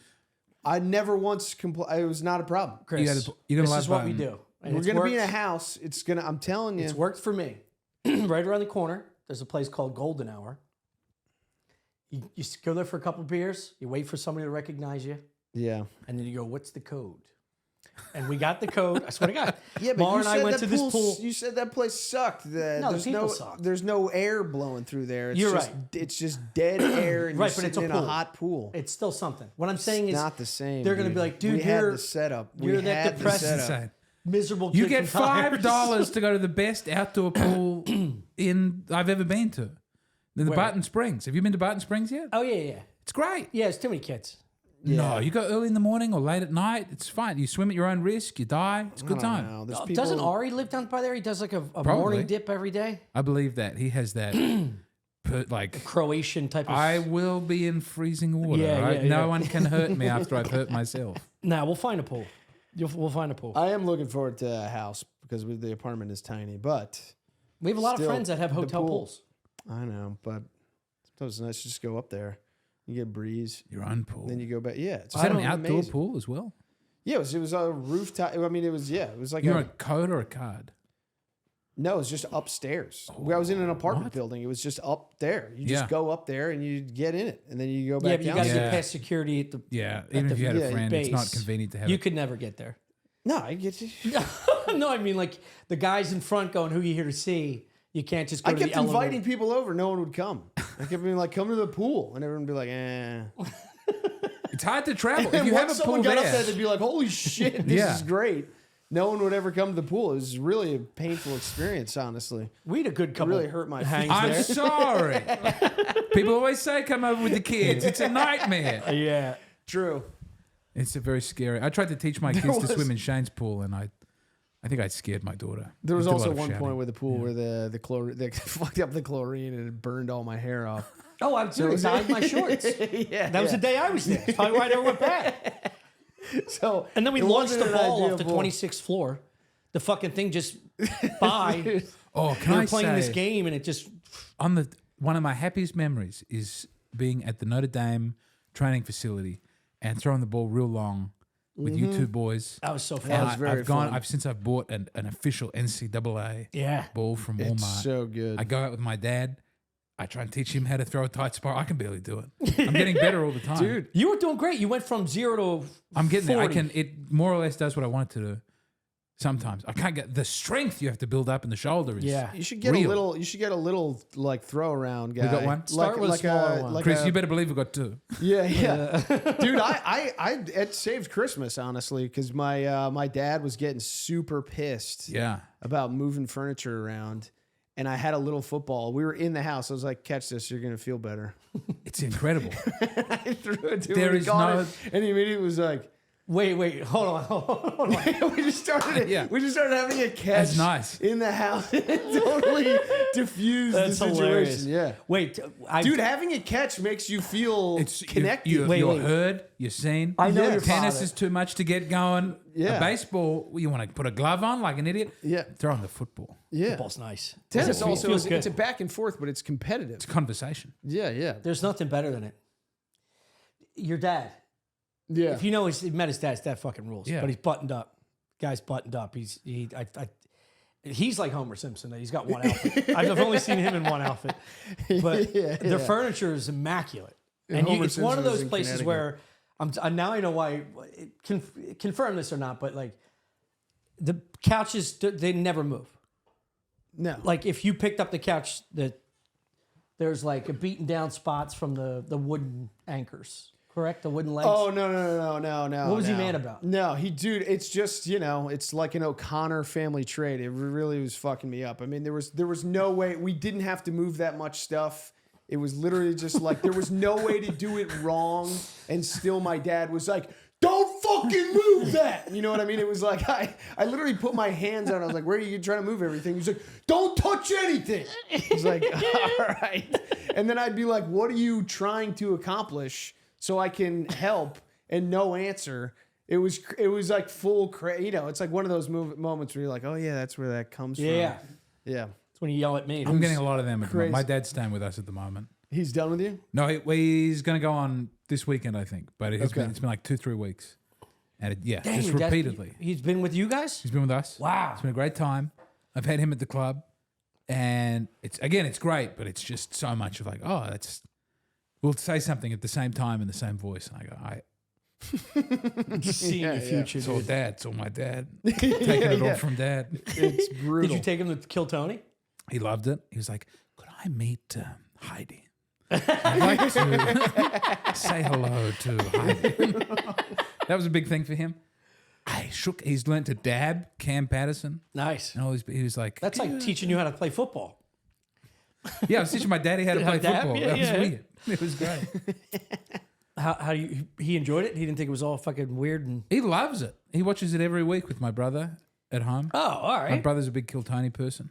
I never once It was not a problem. Chris, you're gonna this love is what we Button. do. And We're it's gonna be in a worked. house. It's gonna. I'm telling you. It's worked for me. Right around the corner, there's a place called Golden Hour. You go there for a couple beers, you wait for somebody to recognize you, Yeah. and then you go, what's the code? And we got the code. I swear to God. Yeah, but Mara you and I said went that to this pool. You said that place sucked. No, the people sucked. There's no air blowing through there. It's You're just, right. It's just dead air, and Right, you're but it's sitting a in a pool. hot pool. It's still something. What I'm saying is not the same. they're gonna be dude. like, dude, we had you're- the setup. you're We that had the depressed- setup. Insane. miserable kid You get from Tires. $5 to go to the best outdoor pool I've ever been to. In the Where? Barton Springs. Have you been to Barton Springs yet? Oh, yeah. It's great. Yeah, it's too many kids. No, you go early in the morning or late at night. It's fine. You swim at your own risk. You die. It's a good time. No, there's Doesn't people. Ari live down by there? He does like a Probably. morning dip every day. I believe that he has that. Like Croatian type of. I will be in freezing water. Yeah, right? yeah, No yeah. one can hurt me after I've hurt myself. Nah, we'll find a pool. We'll find a pool. I am looking forward to a house because the apartment is tiny, but We have a lot of still, friends that have the hotel pool- pools. I know, but sometimes it's nice to just go up there. You get a breeze, Your own pool. then you go back. Yeah, it's Is that an fucking outdoor amazing. pool as well? Yeah, it was a rooftop. I mean, it was like You're a code or a card? no, it was just upstairs. I was in an apartment what? building. It was just up there. You Yeah. just go up there and you get in it, and then you go Yeah, back but you down. got to Yeah. get past security at the. Yeah, even if you had yeah, a friend, it's not base. convenient to have You it. could never get there. No, I get you. No, I mean like the guys in front going, "Who you here to see?" You can't just go I to kept the elevator. inviting people over. No one would come. I kept being like, "Come to the pool," and everyone would be like, "Eh." It's hard to travel. If And you have a once pool someone got up there, there, they'd be like, "Holy shit, this Yeah. is great." No one would ever come to the pool. It was really a painful experience, honestly. We had a good couple. really hurt my hangs I'm there. sorry. People always say, "Come over with the kids." It's a nightmare. Yeah. True. It's a very scary. I tried to teach my kids to was- swim in Shane's pool, and I think I scared my daughter. There was Did a lot also of one shouting. point with the pool where the chlorine they fucked up the chlorine and it burned all my hair off. Oh, I'm doing dyed my shorts. Yeah, That was the day I was there. That's probably why I never went back. So And then we it launched the wasn't an ball ideal off the pool. 26th floor. The fucking thing just by. Oh, can We I were playing this say, game and it just. on the one of my happiest memories is being at the Notre Dame training facility and throwing the ball real long with you two boys. That was so fun. That And was very I've gone. fun. Since I've bought an official NCAA Yeah. ball from Walmart. It's so good. I go out with my dad. I try and teach him how to throw a tight spiral. I can barely do it. I'm getting better all the time, Dude, You were doing great. You went from 0 to. I'm getting there. 40. It more or less does what I want it to do. Sometimes I can't get the strength you have to build up in the shoulder. Is Yeah. you should get real. a little. You should get a little like throw around guy. got one? Start with a smaller one. Chris, you better believe we got two. Yeah, dude. I it saved Christmas honestly because my dad was getting super pissed Yeah. about moving furniture around, and I had a little football. We were in the house. I was like, "Catch this, you're gonna feel better." It's incredible. I threw it to There him. He is caught no- it, and he immediately was like, Wait. Hold on. we just started. Yeah. We just started having a catch. That's nice. In the house, it totally diffused That's the situation. hilarious. Yeah. Wait. Dude, having a catch makes you feel It's connected. You're Wait. heard. You're seen. I know Yeah. your Tennis father. is too much to get going. Yeah. A baseball, you want to put a glove on like an idiot. Yeah. Throw on the football. Yeah. Football's nice. Tennis It also feels is, good. it's a back and forth, but it's competitive. It's a conversation. Yeah, yeah, There's nothing better than it. Your dad. yeah. If you know he met his dad fucking rules. Yeah. But he's buttoned up. Guy's buttoned up. He's like Homer Simpson. He's got one outfit. I've only seen him in one outfit. But Yeah, their yeah. furniture is immaculate. And And Homer it's one of Simpson is those in places Connecticut. where now I know why. Confirm this or not, but like the couches, they never move. No, Like if you picked up the couch, there's like a beaten down spots from the wooden anchors. Correct, the wooden legs. oh no. What was he no. mad about? No, dude. It's just it's like an O'Connor family trait. It really was fucking me up. I mean, there was no way we didn't have to move that much stuff. It was literally just like there was no way to do it wrong, and still my dad was like, "Don't fucking move that." You know what I mean? It was like I literally put my hands on it. I was like, "Where are you trying to move everything?" He's like, "Don't touch anything." He's like, "All right." And then I'd be like, "What are you trying to accomplish so I can help?" And no answer. It was like full it's like one of those moments where you're like, "Oh yeah, that's where that comes Yeah. from." Yeah. That's when you yell at me. I'm getting a lot of them at the moment. crazy. My dad's staying with us at the moment. He's done with you? No, he's going to go on this weekend, I think. But it's Okay. been like 2-3 weeks. And Dang, just your dad- repeatedly. He's been with you guys? He's been with us. Wow. It's been a great time. I've had him at the club. And it's great, but it's just so much of like, we'll say something at the same time in the same voice. And I go, Just seeing Yeah, your yeah. future. it's all dude. dad. It's all my dad. Taking it all from dad. It's brutal. Did you take him to kill Tony? He loved it. He was like, could I meet Heidi? I'd like to say hello to Heidi. That was a big thing for him. He's learned to dab, Cam Patterson. Nice. And he was like, That's like teaching you how to play football. yeah, I was teaching my daddy how to play Dab? football. Yeah, That was yeah. weird. It was great. How he enjoyed it? He didn't think it was all fucking weird and. He loves it. He watches it every week with my brother at home. Oh, all My right. brother's a big Kiltony person.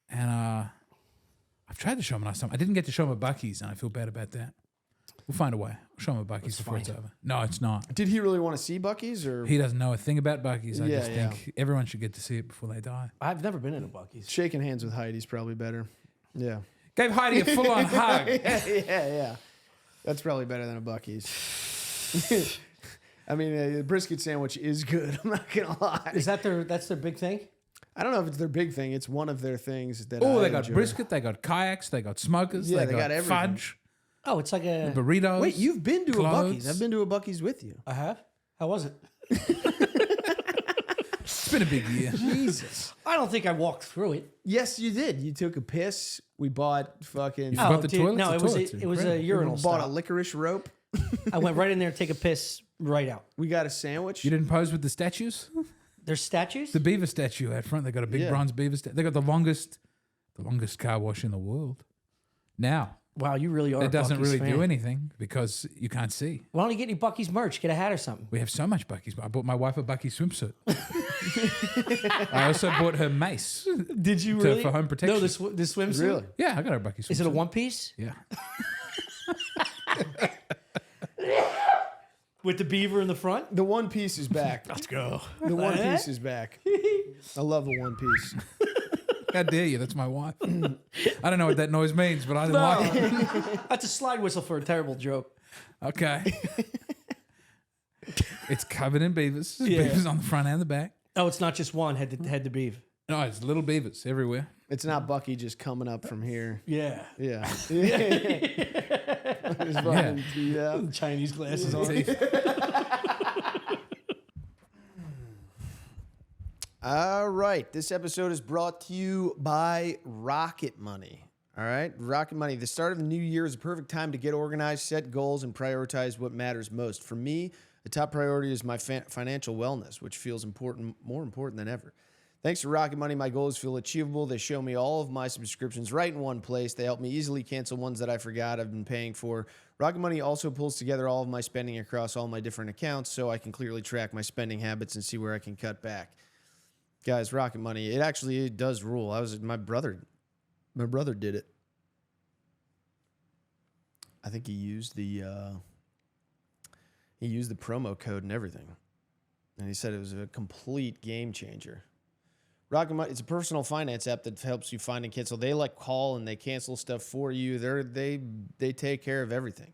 And I've tried to show him last time. I didn't get to show him at Buc-ee's, and I feel bad about that. We'll find a way. I'll show him at Buc-ee's before it's over. No, it's not. Did he really want to see Buc-ee's or He doesn't know a thing about Buc-ee's. I Yeah, just yeah. think everyone should get to see it before they die. I've never been in a Buc-ee's. shaking hands with Heidi's probably better? Yeah. Gave Heidi a full-on hug. yeah. That's probably better than a Buc-ee's. I mean, the brisket sandwich is good. I'm not gonna lie. Is that that's their big thing? I don't know if it's their big thing. It's one of their things that. Oh, I they got enjoy. brisket, they got kayaks, they got smokers, Yeah, they they got, got everything. fudge, Oh, it's like a. burritos. Wait, you've been to a clothes. Buc-ee's? I've been to a Buc-ee's with you. I have. How was it? It's been a big year. Jesus. I don't think I walked through it. Yes, you did. You took a piss. We bought fucking. You forgot the toilets? No, The it was toilets are it was a incredible. urinal bought a stop. licorice rope. I went right in there to take a piss right out. We got a sandwich. You didn't pose with the statues? There's statues. The beaver statue out front. They got a big Yeah. bronze beaver statue. They got the longest car wash in the world. Now, Wow, you really are. it doesn't Buc-ee's really fan. do anything because you can't see. Why don't you get any Buc-ee's merch? Get a hat or something. We have so much Buc-ee's. I bought my wife a Buc-ee swimsuit. I also bought her mace. Did you really? For home protection. No, the swimsuit. Really? Yeah, I got her a Buc-ee swimsuit. Is it a one piece Yeah. with the beaver in the front? The one piece is back. Let's go. The one piece is back. I love the one piece. How dare you? That's my wife. I don't know what that noise means, but I didn't like it. That's a slide whistle for a terrible joke. Okay. It's covered in beavers. Yeah. Beavers on the front and the back. Oh, it's not just one head to beaver. No, it's little beavers everywhere. It's not Buc-ee just coming up from here. Yeah. Yeah. His fucking teeth out. Chinese glasses on. All right. This episode is brought to you by Rocket Money. All right. Rocket Money. The start of the new year is a perfect time to get organized, set goals, and prioritize what matters most. For me, the top priority is my financial wellness, which feels more important than ever. Thanks to Rocket Money, my goals feel achievable. They show me all of my subscriptions right in one place. They help me easily cancel ones that I forgot I've been paying for. Rocket Money also pulls together all of my spending across all my different accounts so I can clearly track my spending habits and see where I can cut back. Guys, Rocket Money, it does rule. My brother did it. I think he used the promo code and everything. And he said it was a complete game changer. Rocket Money, it's a personal finance app that helps you find and cancel. They call and they cancel stuff for you. They take care of everything.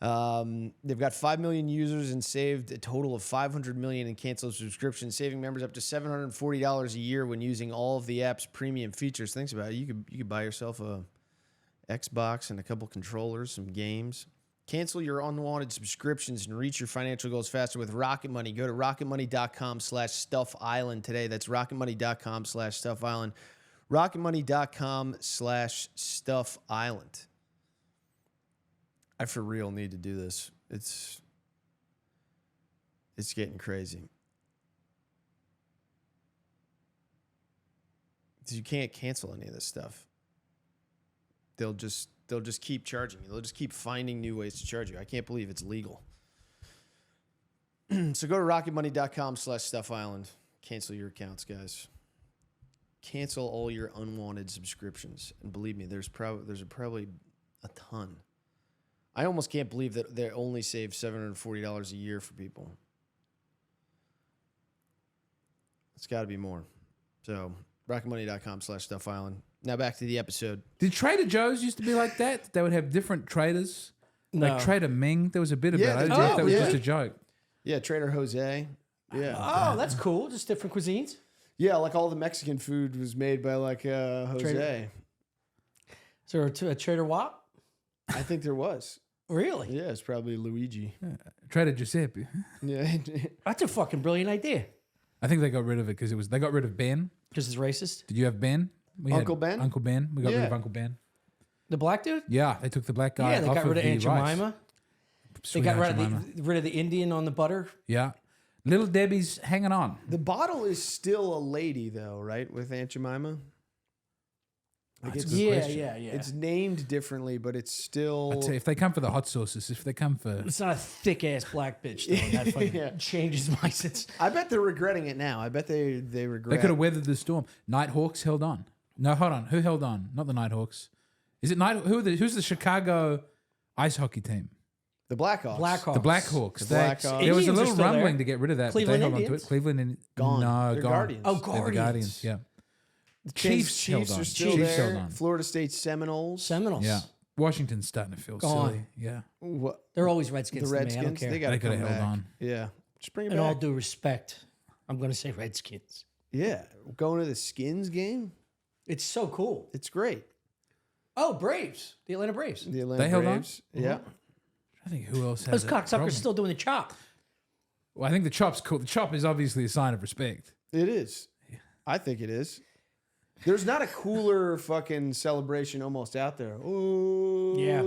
They've got 5 million users and saved a total of 500 million in canceled subscriptions, saving members up to $740 a year when using all of the app's premium features. Think about it. You could buy yourself a Xbox and a couple controllers, some games. Cancel your unwanted subscriptions and reach your financial goals faster with Rocket Money. Go to rocketmoney.com/StuffIsland today. That's rocketmoney.com/StuffIsland. rocketmoney.com/StuffIsland. I for real need to do this. It's getting crazy. You can't cancel any of this stuff. They'll just keep charging you. They'll just keep finding new ways to charge you. I can't believe it's legal. So go to rocketmoney.com/StuffIsland. Cancel your accounts, guys. Cancel all your unwanted subscriptions. And believe me, there's probably a ton. I almost can't believe that they only save $740 a year for people. It's got to be more. So rocketmoney.com/StuffIsland. Now back to the episode. Did Trader Joe's used to be like that? They would have different traders? No. Like Trader Ming? There was a bit about Yeah, it. I didn't they know if did. that was Yeah. just a joke. Yeah, Trader Jose. Yeah. Oh, that's cool. Just different cuisines. Yeah, like all the Mexican food was made by Jose. Trader- Is there a Trader Wop? I think there was. Really? Yeah, it's probably Luigi. Trader Giuseppe. Yeah. That's a fucking brilliant idea. I think they got rid of it because they got rid of Ben. Because it's racist. Did you have Ben? We had Uncle Ben? Uncle Ben. We got rid Yeah. of Uncle Ben. The black dude? Yeah, they took the black guy Yeah, they off got rid of the Aunt rice. Jemima. They Sweet got Aunt rid Jemima. of the Indian on the butter. Yeah. Little Debbie's hanging on. The bottle is still a lady, though, right? With Aunt Jemima? Like That's a it's, good Yeah, question. yeah, yeah. it's named differently, but it's still. I'd say if they come for the hot sauces, if they come for It's not a thick ass black bitch though. And that fucking Yeah. changes my sense. I bet they're regretting it now. I bet they regret. they could have weathered the storm. Nighthawks held on. No, hold on. Who held on? Not the Nighthawks. Is it who's the Chicago ice hockey team? the Blackhawks. Blackhawks. The Blackhawks. The They- Blackhawks. There was a Indians are little still rumbling there. to get rid of that. Cleveland but they held on to Indians? it. Cleveland and Gone. No, They're gone. Guardians. Oh, They're the Guardians. Guardians. Yeah. The Chiefs held Chiefs on. are still Chiefs held there. on. Florida State Seminoles. Seminoles. Yeah. Washington's starting to feel Gone. silly. Yeah. What, They're always the Redskins to me. I don't Redskins. care. They got They to coulda come held back. on. Yeah. Just bring it In back. all due respect, I'm going to say Redskins. Yeah. Going to the Skins game. It's so cool. It's great. Oh, Braves. The Atlanta Braves. The Atlanta They held on? Braves. Yeah. I think who else Those has that problem? cocksuckers still doing the chop. Well, I think the chop's cool. The chop is obviously a sign of respect. It is. I think it is. There's not a cooler fucking celebration almost out there. Ooh. Yeah.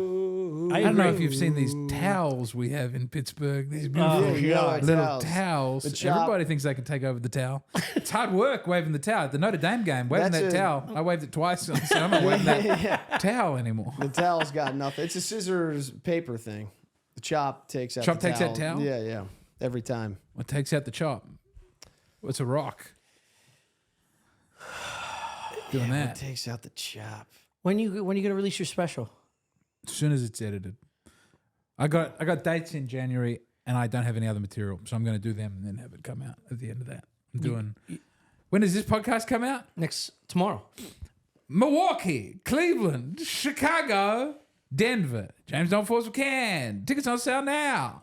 I don't know if you've seen these towels we have in Pittsburgh. These beautiful Oh, yeah, little towels. towels. The chop. Everybody thinks they can take over the towel. It's hard work waving the towel. The Notre Dame game, waving That's that a- towel. I waved it twice. So I'm not waving that towel anymore. The towel's got nothing. It's a scissors paper thing. The chop takes out Chop the takes towel. that towel? Yeah, yeah. Every time. What takes out the chop? What's a rock? Doing It that takes out the chop. When you going to release your special? as soon as it's edited. I got dates in January, and I don't have any other material, so I'm going to do them and then have it come out at the end of that. I'm doing. When does this podcast come out? Tomorrow. Milwaukee, Cleveland, Chicago, Denver. James Donforce McCann. Tickets on sale now.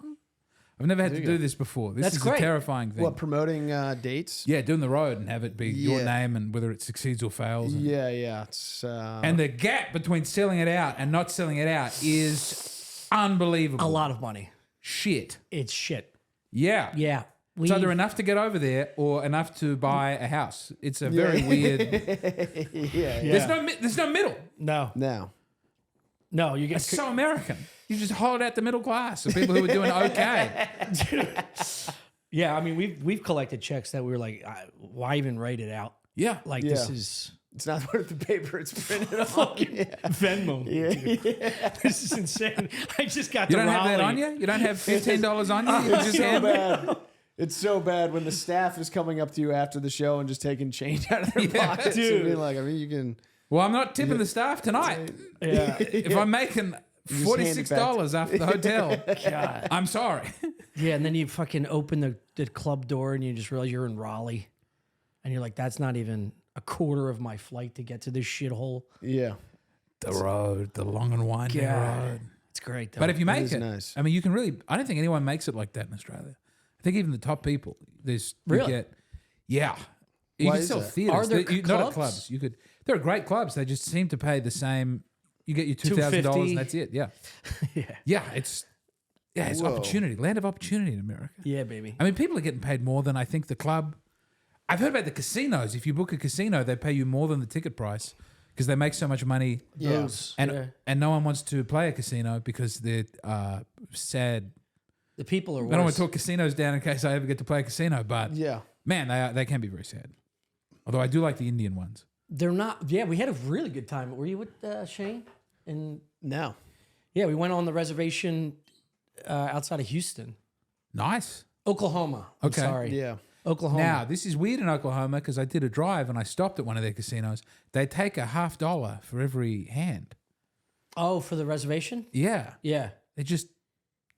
I've never had to do this before. This That's is great. a terrifying thing. What, promoting dates? Yeah, doing the road and have it be your Yeah. name and whether it succeeds or fails. And, Yeah, yeah. It's and the gap between selling it out and not selling it out is unbelievable. A lot of money. Shit. It's shit. Yeah. Yeah. It's either enough to get over there or enough to buy a house. It's a very weird. yeah. There's no middle. No. Now, You get It's so American. You just hold out the middle class of people who are doing okay. Yeah, I mean we've collected checks that we were like, why even write it out? Yeah. Like Yeah. this is it's not worth the paper it's printed on. Venmo. Yeah. This is insane. I just got You to don't have that Raleigh. on you? You don't have $15 on you? You It's just so hand bad. It's so bad when the staff is coming up to you after the show and just taking change out of their pockets dude. and being like, I mean, you can. Well, I'm not tipping the staff tonight. Yeah. If I'm making $46 after the hotel, God. I'm sorry. Yeah, and then you fucking open the club door and you just realize you're in Raleigh. And you're like, that's not even a quarter of my flight to get to this shithole. Yeah. The road, the long and winding God. road. It's great though. But if you make is it, nice. I mean, you can really. I don't think anyone makes it like that in Australia. I think even the top people. There's you Really? get, yeah. You Why can is sell that? theaters. Are there Not at clubs? clubs. You could. There are great clubs. They just seem to pay the same. You get your $2,000 $250. and that's it. Yeah, yeah. yeah. It's Whoa. opportunity, land of opportunity in America. Yeah, baby. I mean, people are getting paid more than I think the club. I've heard about the casinos. If you book a casino, they pay you more than the ticket price because they make so much money. Yeah. Those, And yeah. and no one wants to play a casino because they're sad. The people are I don't want worse. to talk casinos down in case I ever get to play a casino, but Yeah. man, they can be very sad. Although I do like the Indian ones. They're not. Yeah, we had a really good time. Were you with Shane? And No. yeah, we went on the reservation outside of Houston, Nice. Oklahoma. I'm Okay. sorry. Yeah. Oklahoma. Now, this is weird in Oklahoma because I did a drive and I stopped at one of their casinos. They take a $50 for every hand. Oh, for the reservation? Yeah. Yeah. They just,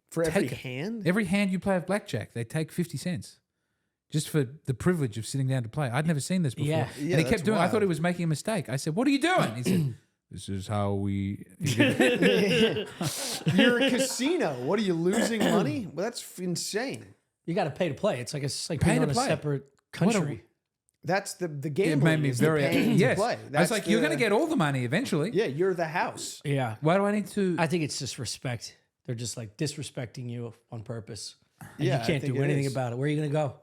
For every Take it. hand? every hand you play of blackjack, they take 50 cents. Just for the privilege of sitting down to play. I'd never seen this before. Yeah. Yeah, And he that's kept doing I thought wild. he was making a mistake. I said, "What are you doing?" He said, "This is how we." You're a casino. What are you losing money? Well, that's insane. You got to pay to play. It's like Pay being to on play. a separate What a- country. That's the It game. made me very yes. Play. I was That's like, "You're the- going to get all the money eventually. Yeah, you're the house. Yeah. Why do I need to?" I think it's just respect. They're just like disrespecting you on purpose. And Yeah, you I can't think do it anything is. about it. Where are you going to go?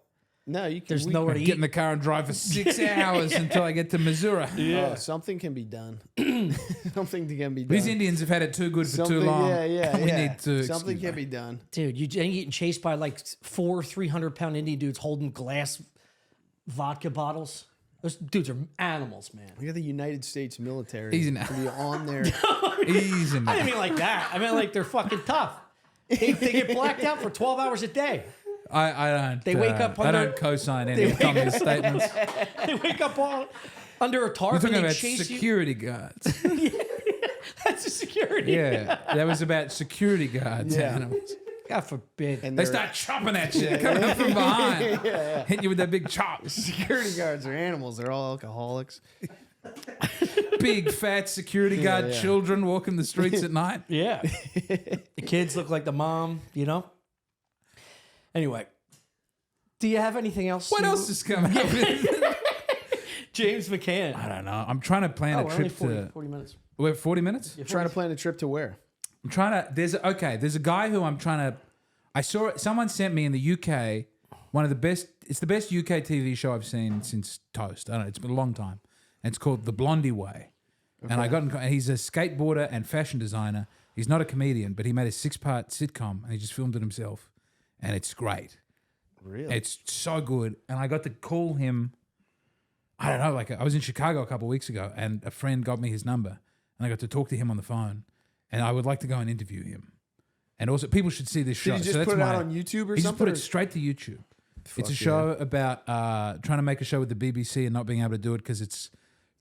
No, you can. There's nowhere to Get in eat. the car and drive for 6 hours until I get to Missouri. Oh, something can be done. Something can be done. These Indians have had it too good for Something, too long. Yeah. We need to. Something excuse can me. be done. Dude, you ain't getting chased by like 4 300-pound Indian dudes holding glass vodka bottles. Those dudes are animals, man. We got the United States military He's an- to be on there. He's in I didn't mean like that. I mean like they're fucking tough. They get blacked out for 12 hours a day. I don't. They wake up I under- don't co-sign any communist statements. They wake up under a tarp We're talking and they about chase security guards. you. That's a security. Yeah, that was about security guards. Yeah. Animals. God forbid. And They they're- start chopping at you, coming up from behind, hitting you with that big chop. security guards are animals. They're all alcoholics. Big fat security guard yeah. children walking the streets at night. Yeah. The kids look like the mom, you know? Anyway, do you have anything else? What else is coming up? James McCann. I don't know. I'm trying to plan Oh, a we're only trip 40, to. 40 minutes. We have 40 minutes. Trying to plan a trip to where? I'm trying to. There's a guy who I'm trying to. I saw someone sent me in the UK one of the best. It's the best UK TV show I've seen since Toast. I don't know. It's been a long time. And it's called The Blondie Way. And I got. He's a skateboarder and fashion designer. He's not a comedian, but he made a 6-part sitcom and he just filmed it himself, and it's great. Really? It's so good. And I got to call him. I don't know. Like I was in Chicago a couple of weeks ago, and a friend got me his number, and I got to talk to him on the phone. And I would like to go and interview him. And also, people should see this show. Did he just put it out on YouTube or He something? just put or- it straight to YouTube. It's a Fuck show about trying to make a show with the BBC and not being able to do it because it's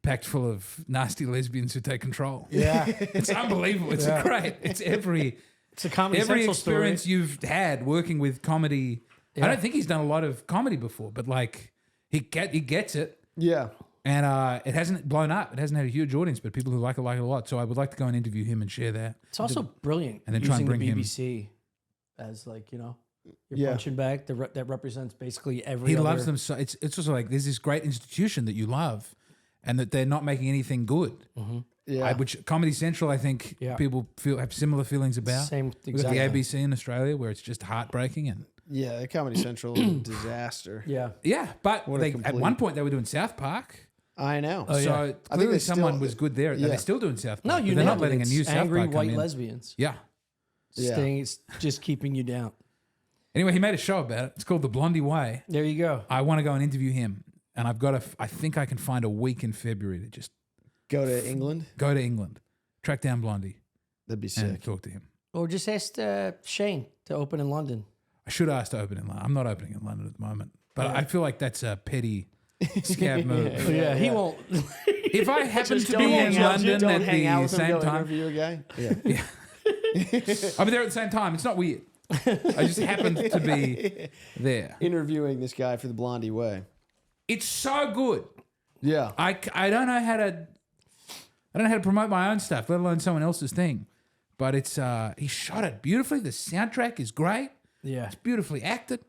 packed full of nasty lesbians who take control. Yeah. It's unbelievable. It's great. It's every It's a Comedy every Central experience story. you've had working with comedy. Yeah. I don't think he's done a lot of comedy before, but like he gets it. Yeah. And it hasn't blown up. It hasn't had a huge audience, but people who like it a lot. So I would like to go and interview him and share that. It's also brilliant. And then try and using bring him- the BBC as like, you know, your Yeah. punching bag that represents basically every He other... loves them so. It's also like there's this great institution that you love, and that they're not making anything good. Yeah. Which Comedy Central, I think Yeah. people have similar feelings about. Same, We've got exactly. the ABC in Australia where it's just heartbreaking and Yeah, the Comedy Central is a disaster. Yeah. yeah, but What a they, at complete- one point they were doing South Park. I know. Oh, yeah. So I think clearly they someone still- was good there. yeah. They're still doing South Park. No, you but they're not nailed letting it. a new It's South angry Park come white in. lesbians. Yeah. Yeah. Staying, it's just keeping you down. Anyway, he made a show about it. It's called The Blondie Way. There you go. I want to go and interview him, and I've got to. I think I can find a week in February to just Go to England. go to England, track down Blondie, That'd be and sick. talk to him. Or just ask Shane to open in London. I should ask to open in London. I'm not opening in London at the moment, but I feel like that's a petty scab move. Oh, yeah, he won't. If I happen Just to don't be hang in out- London don't at hang out the with him, same go time, interview a guy. Yeah. I'll be there at the same time. It's not weird. I just happened to be there. Interviewing this guy for the Blondie Way. It's so good. Yeah. I don't know how to promote my own stuff, let alone someone else's thing. But it's he shot it beautifully. The soundtrack is great. Yeah. It's beautifully acted.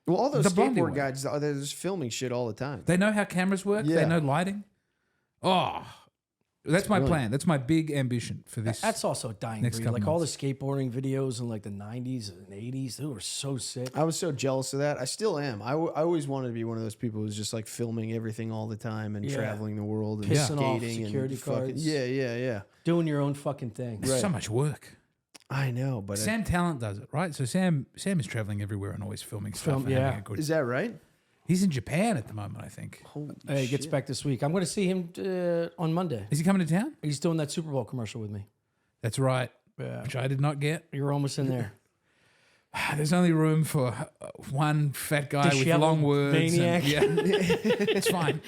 Well, all those The Blondie skateboard Way. guys, they're just filming shit all the time. They know how cameras work. Yeah. They know lighting. Oh, that's my brilliant. plan. That's my big ambition for this. That's also a dying Next breed. couple Like all the months. skateboarding videos in like the 90s and 80s, they were so sick. I was so jealous of that. I still am. I always wanted to be one of those people who's just like filming everything all the time and Yeah. traveling the world and Pissing off skating security and fucking, cards. Yeah. Doing your own fucking thing. It's so much work. I know, but Sam Talent does it, right? So Sam is traveling everywhere and always filming stuff. Film- and having yeah. a good- is that right? He's in Japan at the moment, I think. Holy Hey, he gets shit. back this week. I'm going to see him on Monday. Is he coming to town? He's doing that Super Bowl commercial with me. That's right. Yeah. Which I did not get. You're almost in there. There's only room for one fat guy with Disheveled long words. maniac. Yeah, it's fine.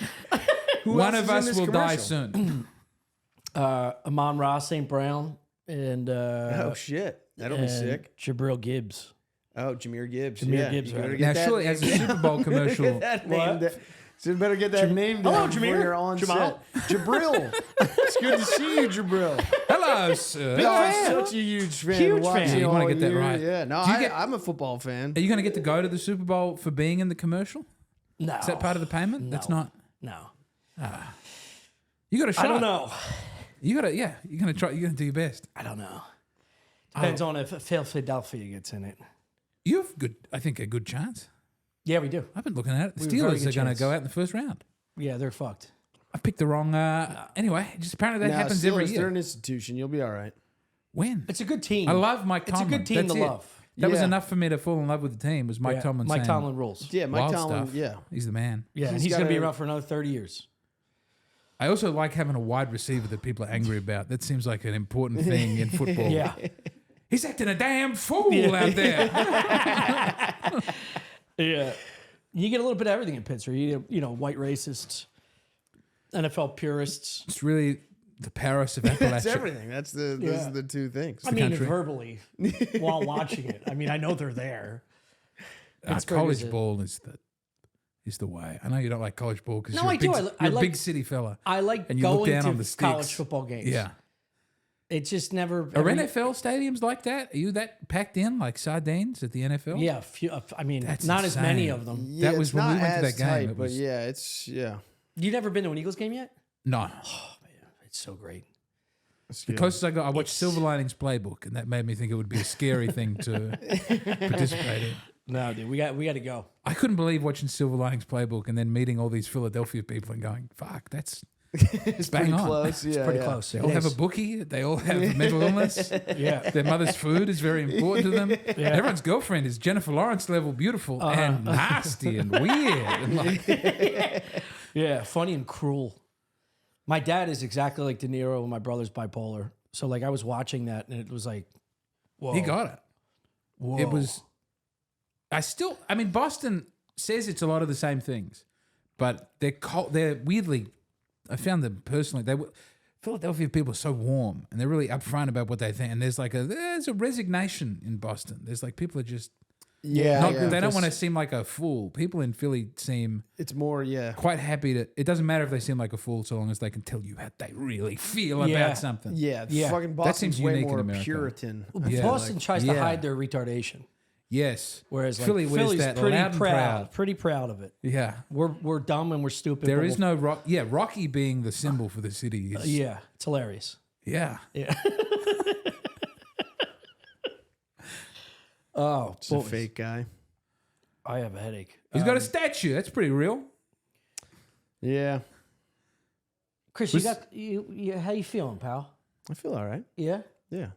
Who One else of is in us this will die commercial? soon. Amon Ra St. Brown and Oh shit, that'll be and sick. Jabril Gibbs. Oh, Jameer Gibbs. Jameer yeah, Gibbs, you better right. get Now, that surely as a name- Super Bowl commercial, that What? name. So you better get that name down Hello, before Jameer. you're on Jamal. set. Jabril. It's good to see you, Jabril. hello, sir. No, I'm fan. such a huge fan. Huge Watching fan. You all wanna get that year. right. Yeah, no, Do you get- I'm a football fan. Are you going to get to go to the Super Bowl for being in the commercial? No. Is that part of the payment? That's No. not. No. You got a shot. I don't know. You got to. Yeah, you're going to try. You're going to do your best. I don't know. Depends on if Philadelphia gets in it. You have good. I think a good chance. Yeah, we do. I've been looking at it. The We have a very Steelers good are going to chance. go out in the first round. Yeah, they're fucked. I picked the wrong. Anyway, just apparently that Now, happens Steelers, every They're year. an institution. You'll be all right. When? It's a good team. I love Mike It's a Tomlin. good team That's to it. love. That was Yeah. enough for me to fall in love with the team. Was Mike Yeah, Tomlin? Mike saying Tomlin rules. Yeah, Mike wild Tomlin. stuff. Yeah, He's the man. Yeah, and He's he's going to be gotta- around for another 30 years. I also like having a wide receiver that people are angry about. That seems like an important thing in football. Yeah. He's acting a damn fool out there. Yeah. You get a little bit of everything in Pittsburgh. You know, white racists, NFL purists. It's really the Paris of Appalachia. that's everything. Those Yeah. are the two things. I mean, country. verbally while watching it. I mean, I know they're there. Pittsburgh College is a- ball is the way. I know you don't like college ball because No, you're, I a big, do. I you're a like- big city fella. I like And you look going down to on the college sticks. football games. Yeah. It's just never. Are NFL stadiums like that? Are you that packed in like sardines at the NFL? Yeah, I mean, That's not as many insane. of them. Yeah, That was it's when we not went to as that game, tight, it but was- yeah, it's You never been to an Eagles game yet? No. It's so great. it's The good. closest I got, I watched Silver Linings Playbook, and that made me think it would be a scary thing to participate in. No, dude, we got to go. I couldn't believe watching Silver Linings Playbook and then meeting all these Philadelphia people and going, "Fuck, that's it's bang pretty on. close. Yeah, Pretty yeah. close. They all have a bookie. They all have mental illness. Yeah. Their mother's food is very important to them. Everyone's girlfriend is Jennifer Lawrence level beautiful and nasty and weird. And like, Yeah, funny and cruel. My dad is exactly like De Niro, and my brother's bipolar. So like I was watching that, and it was like, whoa, he got it. whoa. It was. I mean, Boston says it's a lot of the same things, but they're weirdly. I found them personally. Philadelphia people are so warm and they're really upfront about what they think. And there's a resignation in Boston. There's like people are just Yeah, they don't because want to seem like a fool. People in Philly seem It's more, yeah. quite happy to. It doesn't matter if they seem like a fool so long as they can tell you how they really feel Yeah. about something. Yeah, Yeah. fucking That Boston's seems way unique in more America. Puritan. Yeah. Boston tries to Yeah. hide their retardation, Yes. whereas like, Philly's Philly's that pretty loud and proud. pretty proud of it. Yeah. We're dumb and we're stupid. There but is we'll- no rock. Yeah, Rocky being the symbol for the city is. Yeah, it's hilarious. Yeah. Yeah. Oh, It's a boys. fake guy. I have a headache. He's got a statue. That's pretty real. Yeah, Chris, you got you. How you feeling, pal? I feel all right. Yeah, Yeah.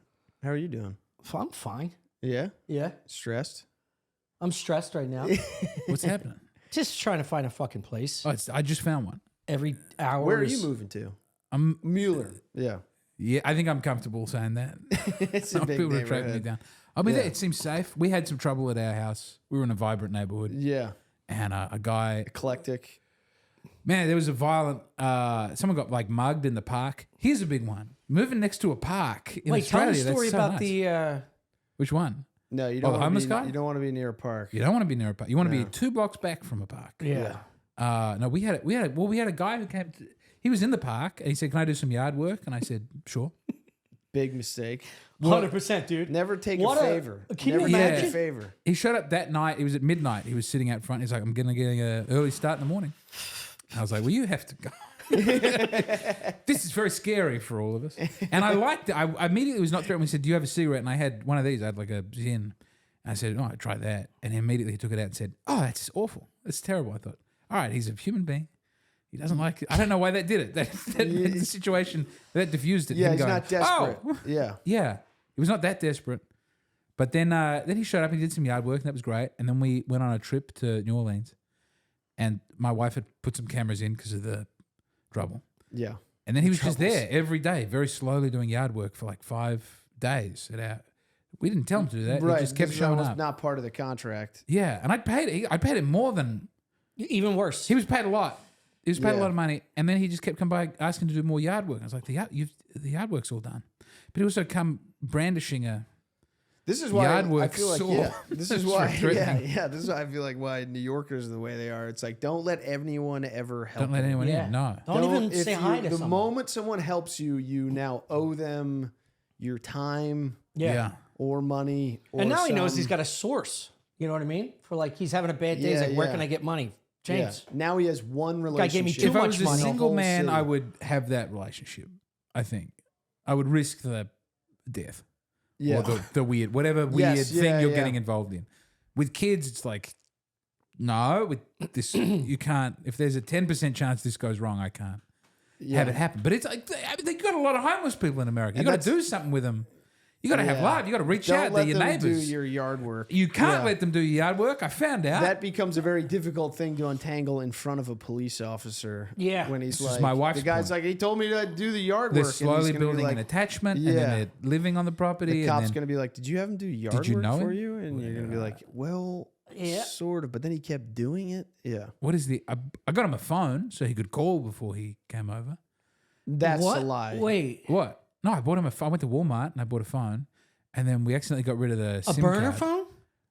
How are you doing? I'm fine. Yeah, Yeah, stressed. I'm stressed right now. What's happening? Just trying to find a fucking place. Oh, I just found one. Every hour. Where are is- you moving to? I'm. Mueller. Yeah, Yeah, I think I'm comfortable saying that. it's a Some big people are tracking me neighborhood. down. I mean, Yeah. it seems safe. We had some trouble at our house. We were in a vibrant neighborhood, Yeah, and a guy. eclectic. Man, there was a violent. Someone got like mugged in the park. Here's a big one. Moving next to a park in Wait, tell Australia. the story that's so about nice. the. Which one? No, you Oh, don't. the wanna homeless be, guy? You don't want to be near a park. You don't want to be near a park. You want to No. be 2 blocks back from a park. Yeah. No, we had a guy who came. He was in the park and he said, "Can I do some yard work?" And I said, "Sure." Big mistake. 100%, dude. Never take What a a- favor. can you Never take imagine? a favor. He showed up that night. It was at midnight. He was sitting out front. He's like, "I'm gonna get an early start in the morning." I was like, "Well, you have to go." This is very scary for all of us. And I liked it. I immediately was not threatened. He said, "Do you have a cigarette?" And I had one of these. I had like a Zin. I said, "Oh, try that." And immediately he took it out and said, "Oh, that's awful. That's terrible." I thought, all right, he's a human being. He doesn't like it. I don't know why that did it. That the situation, that diffused it. Yeah, him he's going, not desperate. "Oh." Yeah. Yeah, he was not that desperate. But then he showed up and he did some yard work, and that was great. And then we went on a trip to New Orleans, and my wife had put some cameras in because of the trouble. Yeah. And then he was just Troubles. there every day, very slowly doing yard work for like 5 days. We didn't tell him to do that. Right. He just kept this showing was up. not part of the contract. Yeah, and I paid him more than Even worse. he was paid a lot. He was paid a Yeah. lot of money, and then he just kept coming by asking to do more yard work. I was like, the yard work's all done. But he also come brandishing a. This is why Yard I work feel like saw. yeah. This is It's why threatening. yeah. This is why I feel like why New Yorkers are the way they are. It's like don't let anyone ever help. Don't let you. anyone Yeah. in. No. Don't even if say you- hi to the someone. moment someone helps you, you now owe them your time Yeah. or money. Or And now he knows some- he's got a source. You know what I mean? For like he's having a bad day. He's Yeah, like, where yeah. can I get money? Yeah. James. Now he has one Guy gave me relationship. too If I much was a money. single Whole man, city. I would have that relationship. I think I would risk the death Yeah. or the weird, whatever weird Yes, thing yeah, you're yeah. getting involved in. With kids, it's like, no, with this you can't. If there's a 10% chance this goes wrong, I can't have it happen. But it's like I mean, they got a lot of homeless people in America. You And got to that's- do something with them. You got to have love. You got to reach Don't out to let your them neighbors. do your yard work. You can't Yeah. let them do your yard work. I found out. That becomes a very difficult thing to untangle in front of a police officer. Yeah. When he's This is like, my wife's the guy's point. like, he told me to do the yard they're work. slowly and he's gonna be building like, an attachment, and then Yeah. they're living on the property. the cop's and then, going to be like, did you have him do yard you work know for him? you? And you're going to be like, well, Yeah. sort of. But then he kept doing it. Yeah. what is the? I got him a phone so he could call before he came over. That's What? a lie. Wait, What? No, I bought him a phone. I went to Walmart and I bought a phone, and then we accidentally got rid of the a SIM burner card. phone?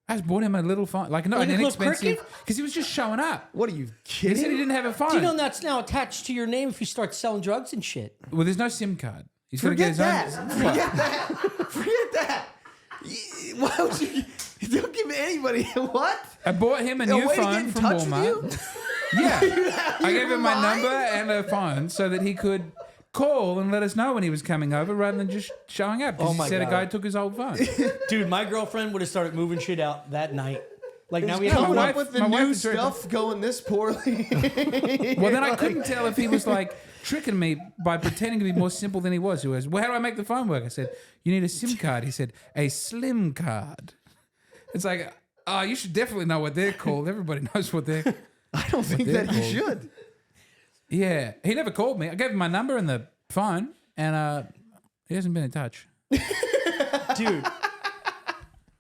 I just bought him a little phone, like Like a an little inexpensive, cricket? because he was just showing up. What are you He kidding? said he didn't have a phone. Do you know that's now attached to your name if you start selling drugs and shit? Well, there's no SIM card. He's got to get Forget his that. own. Forget that. Forget that. Why would you? Don't give anybody what? I bought him a A new way to get phone in from touch with Walmart. you? Yeah, I gave him my lying? number and a phone so that he could call and let us know when he was coming over, rather than just showing up. Because Oh he my said a God. guy took his old phone. Dude, my girlfriend would have started moving shit out that night. Like now we Coming have my up wife- with the my wife new is very- stuff going this poorly. Well, then I couldn't tell if he was like tricking me by pretending to be more simple than he was. He was, well, how do I make the phone work? I said, you need a SIM card. He said, a slim card. It's like, oh, you should definitely know what they're called. Everybody knows what they're. I don't think they're that you called. should. Yeah, he never called me. I gave him my number and the phone, and he hasn't been in touch. dude.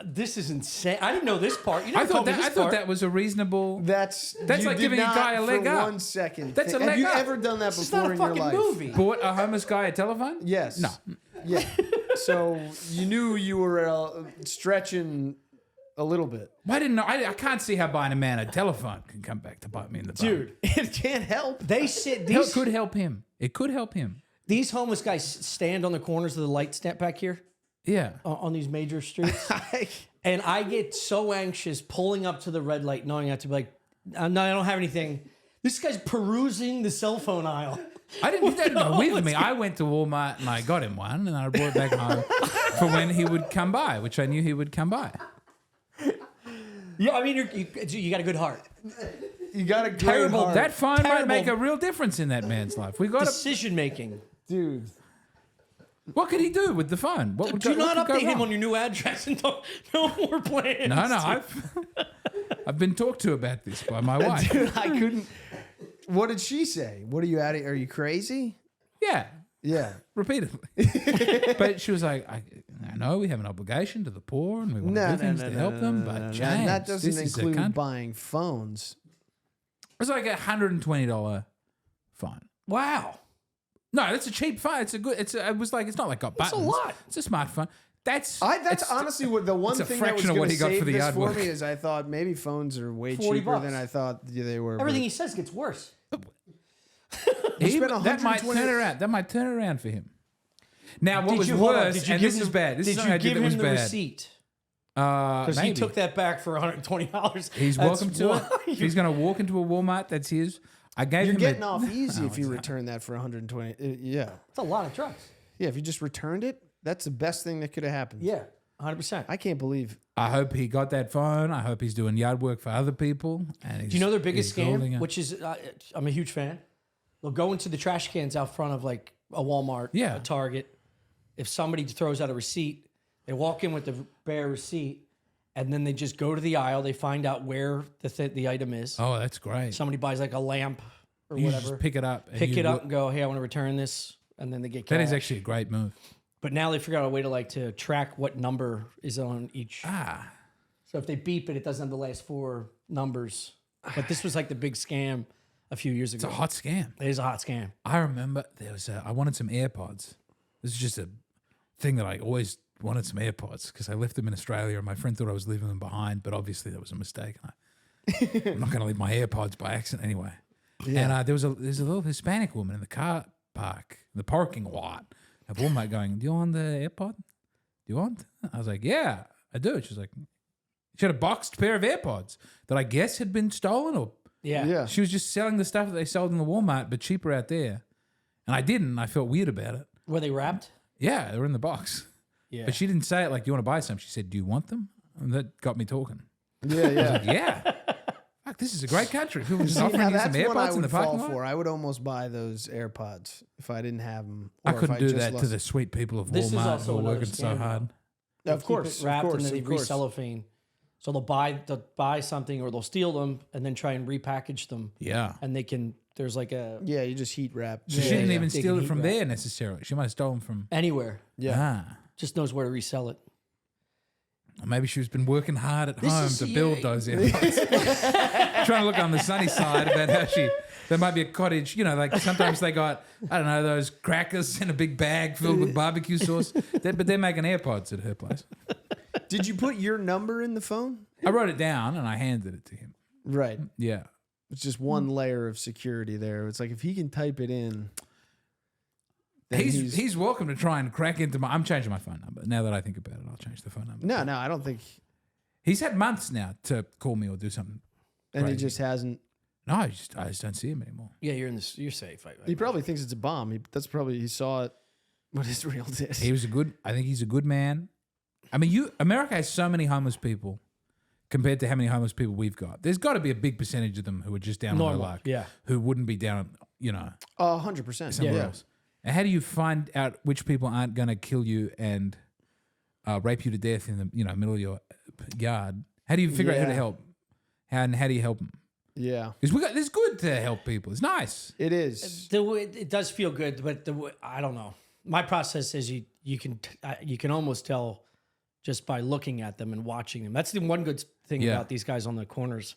This is insane. I didn't know this part. You I never told me thought this that. I thought part. that was a reasonable. That's Like you did giving a not guy a leg for up. 1 second. That's a Have leg you up. ever done that This is not before a in your fucking life? movie. Bought a homeless guy a telephone? Yes. No. Yeah. So you knew you were stretching a little bit. Why didn't I can't see how buying a man a telephone can come back to bite me in the butt. Dude, It can't help. they sit. It could help him. It could help him. These homeless guys stand on the corners of the light step back here Yeah. on these major streets. And I get so anxious pulling up to the red light, knowing I have to be like, no, I don't have anything. This guy's perusing the cell phone aisle. I didn't do that with me. I went to Walmart and I got him one, and I brought it back home for when he would come by, which I knew he would come by. Yeah, I mean, you got a good heart. You got a great Terrible. heart. That phone might Terrible. make a real difference in that man's life. We got to. Decision making. dude. What could he do with the phone? What would Do go, not what could update go him wrong? on your new address and no more plans. No, I've been talked to about this by my wife. Dude, I couldn't. What did she say? What are you at? Are you crazy? Yeah, Yeah. repeatedly. But she was like, I know we have an obligation to the poor and we want to do things to help them, but James, that doesn't this is a include country. buying phones. It was like $120 phone. Wow. No, that's a cheap phone. It's a good. It was like it's not like got buttons. lot. It's a smartphone. That's That's it's- honestly what the one it's a thing that was fraction of going what to he got save for the this yard for work. me is I thought maybe phones are way 40 cheaper bucks. than I thought they were. but- Everything he says gets worse. spent that might 120 turn around. That might turn around for him. Now, what Did was you- hold on, worse, did you and give this him is bad. This did is something you I did give that him was the bad. receipt? Because he Maybe. took that back for $120. He's welcome to it. That's He's going to walk into a Walmart. That's his. I gave You're him getting a, off easy No, if you it's not. return that for 120. Yeah. It's a lot of drugs. Yeah, if you just returned it, that's the best thing that could have happened. Yeah, 100%. I can't believe. I hope he got that phone. I hope he's doing yard work for other people. And Do you know their biggest he's holding scam? it. Which is, I'm a huge fan. They'll go into the trash cans out front of like a Walmart, Yeah. a Target. If somebody throws out a receipt, they walk in with the bare receipt, and then they just go to the aisle. They find out where the item is. Oh, that's great. Somebody buys like a lamp or You whatever. just pick it up. Pick it up and go, hey, I want to return this. And then they get cash. That is actually a great move. But now they figured out a way to track what number is on each. Ah, So if they beep it, it doesn't have the last four numbers. But this was like the big scam a few years it's ago. a hot scam. It is a hot scam. I remember there was I wanted some AirPods. This is just a thing that I always wanted some AirPods because I left them in Australia and my friend thought I was leaving them behind, but obviously that was a mistake. And I'm not going to leave my AirPods by accident anyway. And there's a little Hispanic woman in the car park, the parking lot, at Walmart going, "Do you want the AirPod? Do you want?" I was like, "Yeah, I do." She was like, she had a boxed pair of AirPods that I guess had been stolen, or Yeah. Yeah. she was just selling the stuff that they sold in the Walmart, but cheaper out there. And I didn't. I felt weird about it. Were they wrapped? Yeah, they were in the box. Yeah. But she didn't say it like, "Do you want to buy some?" She said, "Do you want them?" And that got me talking. Yeah, yeah. Like, yeah. Fuck, this is a great country. People just See, offering now you some that's what I AirPods in the would fall parking lot. for. I would almost buy those AirPods if I didn't have them. I couldn't do that to the sweet people of This is Walmart also who are another working so scam, hard. They Of keep course, it wrapped, of and then they course. re-cellophane. So they'll buy something, or they'll steal them and then try and repackage them. Yeah. And they can. There's like a Yeah, you just heat wrap. So she didn't even They steal can it heat from wrap. there necessarily. She might have stolen from. anywhere. Yeah. Ah. Just knows where to resell it. Or maybe she's been working hard at home is- to build those AirPods. Trying to look on the sunny side about how there might be a cottage, like sometimes they got, I don't know, those crackers in a big bag filled with barbecue sauce. But they're making AirPods at her place. Did you put your number in the phone? I wrote it down and I handed it to him. Right. Yeah. It's just one layer of security there. It's like if he can type it in. then He's welcome to try and crack into I'm changing my phone number. Now that I think about it, I'll change the phone number. No, I don't think. He's had months now to call me or do something. And he Crazy. just hasn't. No, I just don't see him anymore. Yeah, you're safe. He probably thinks it's a bomb. He saw it when Israel did. I think he's a good man. I mean, America has so many homeless people compared to how many homeless people we've got. There's got to be a big percentage of them who are just down on Normal, their luck. yeah. Who wouldn't be down, 100%. somewhere Yeah. else. And how do you find out which people aren't going to kill you and rape you to death in the middle of your yard? How do you figure out who to Yeah. help? How do you help them? Yeah. Because it's good to help people. It's nice. It is. It does feel good, but I don't know. My process is you can almost tell just by looking at them and watching them. That's the one good thing Yeah. about these guys on the corners,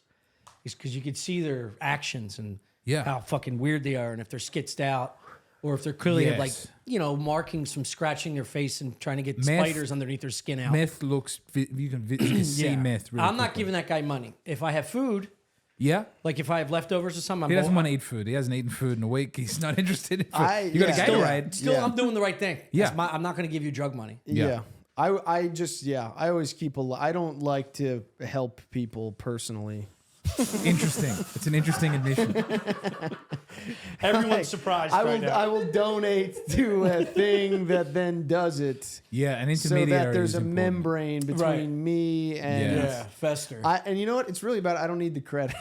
is because you can see their actions and Yeah. how fucking weird they are, and if they're skitzed out, or if they're clearly have Yes. markings from scratching their face and trying to get Meth- spiders underneath their skin out. Meth looks, you can see Yeah. meth really I'm not quickly. giving that guy money. If I have food, Yeah? like if I have leftovers or something, He I'm doesn't want to eat food. He hasn't eaten food in a week. He's not interested in food. You got a yeah. Gatorade. still Yeah. I'm doing the right thing. Yeah. I'm not going to give you drug money. Yeah. I always keep I don't like to help people personally. Interesting. It's an interesting admission. Everyone's surprised I will donate to a thing that then does it. Yeah, an So intermediary. that there's is a important. membrane between Right. me and Yeah. fester. and you know what? It's really about I don't need the credit.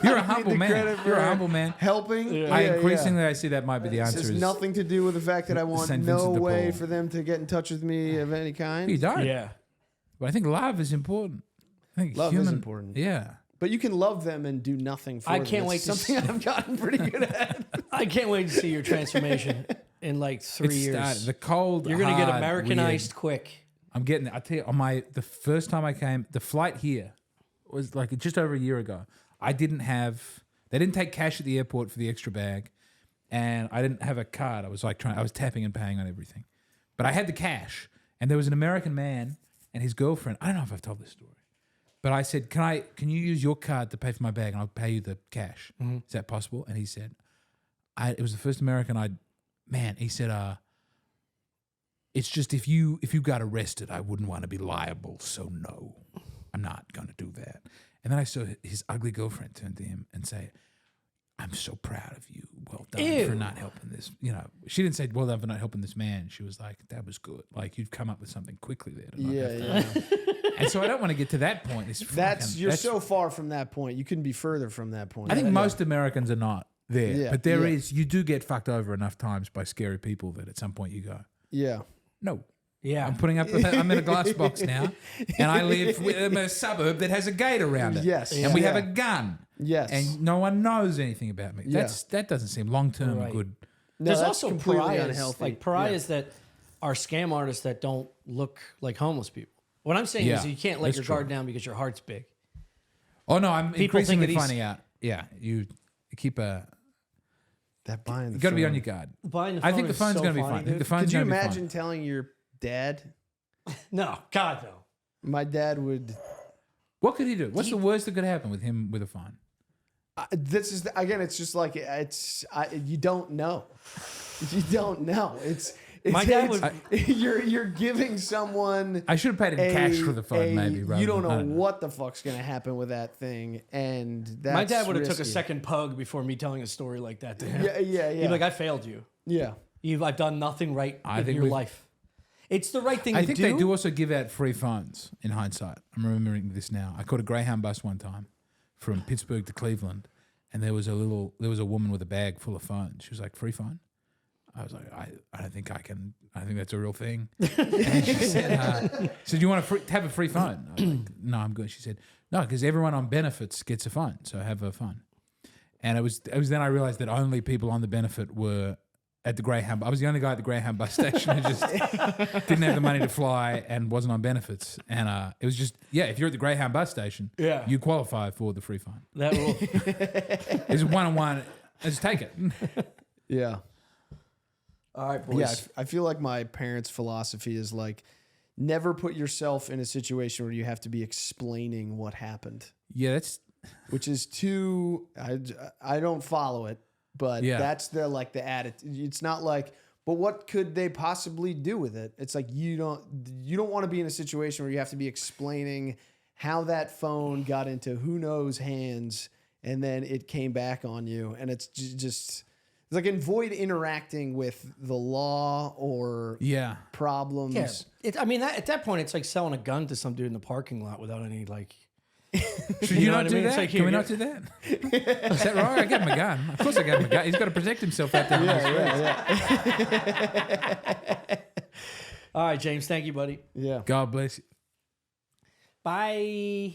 You're a humble the man. credit You're a for humble man. Helping. Increasingly, I see that might be the It's answer. just Is nothing to do with the fact that I want St. no Vincent de way Paul. for them to get in touch with me of any kind. you don't. yeah. But I think love is important. I think Love is important. Yeah. But you can love them and do nothing for I them. can't It's wait to something see- I've gotten pretty good at. I can't wait to see your transformation in like 3 It's years. started. The cold. You're gonna get hard, Americanized weird. quick. I'm getting. I tell you, the first time I came, the flight here was like just over a year ago. They didn't take cash at the airport for the extra bag, and I didn't have a card. I was tapping and paying on everything, but I had the cash, and there was an American man and his girlfriend. I don't know if I've told this story, but I said, "Can you use your card to pay for my bag, and I'll pay you the cash? Is that possible?" And he said, "It was the first American he said, it's just if you got arrested, I wouldn't want to be liable. So no, I'm not going to do that." And then I saw his ugly girlfriend turn to him and say, "I'm so proud of you. Well done Ew. for not helping this." She didn't say, "Well done for not helping this man." She was like, "That was good. Like you've come up with something quickly there." To not have to-" Yeah. And so I don't want to get to that point. You're so far from that point. You couldn't be further from that point. I think most Americans are not there, Yeah, but you do get fucked over enough times by scary people that at some point you go, Yeah. "No, Yeah. I'm in a glass box now, and I live in a suburb that has a gate around it. Yes. and we Yeah. have a gun. Yes. And no one knows anything about me. Yeah. That doesn't seem long term Right. good. No, There's that's also completely pariahs, unhealthy. like pariahs that are scam artists that don't look like homeless people. What I'm saying is Yeah, you can't let that's your true. guard down because your heart's big. Oh no, I'm People think increasingly that he's- finding out. Yeah, you keep That buying the you got to be phone. on your guard. Buying the I phone think the is phone's so going to be funny, fine. I think the dude. phone's Could you going to be fine. imagine telling your dad? No, God no. My dad would. What could he do? What's the worst that could happen with him with a phone? This is again. It's just like you don't know. You don't know. It's My dad would- You're giving someone. I should have paid in cash for the phone, maybe. rather You don't than- I know what the fuck's gonna happen with that thing, and that's My dad would have took a risky. second pug before me telling a story like that to him. Yeah. He'd be like, I failed you. Yeah. I've done nothing right I in think your we've- life. It's the right thing I to think do. they do also give out free phones in hindsight. I'm remembering this now. I caught a Greyhound bus one time from Pittsburgh to Cleveland, and there was a woman with a bag full of phones. She was like, "Free phone?" I was like, I don't think I can. I think that's a real thing. And she said, you want to have a free phone? I was like, no, I'm good. She said, no, because everyone on benefits gets a phone, so have a phone. And it was then I realized that only people on the benefit were at the Greyhound. I was the only guy at the Greyhound bus station who just didn't have the money to fly and wasn't on benefits. And it was just, if you're at the Greyhound bus station, you qualify for the free phone. That rule. It's one-on-one. Just take it. Yeah. All right, boys. Yeah, I feel like my parents' philosophy is like, never put yourself in a situation where you have to be explaining what happened. Yeah, that's... Which is too... I don't follow it, but that's the attitude. It's not like, but what could they possibly do with it? It's like you don't want to be in a situation where you have to be explaining how that phone got into who knows hands and then it came back on you. And it's just... It's like avoid interacting with the law or problems. Yeah. At that point, it's like selling a gun to some dude in the parking lot without any like. Should you not do that? Like, Can we not do that? Is that right? I gave him a gun. Of course I gave him a gun. He's got to protect himself out there. Yeah. All right, James. Thank you, buddy. Yeah. God bless you. Bye.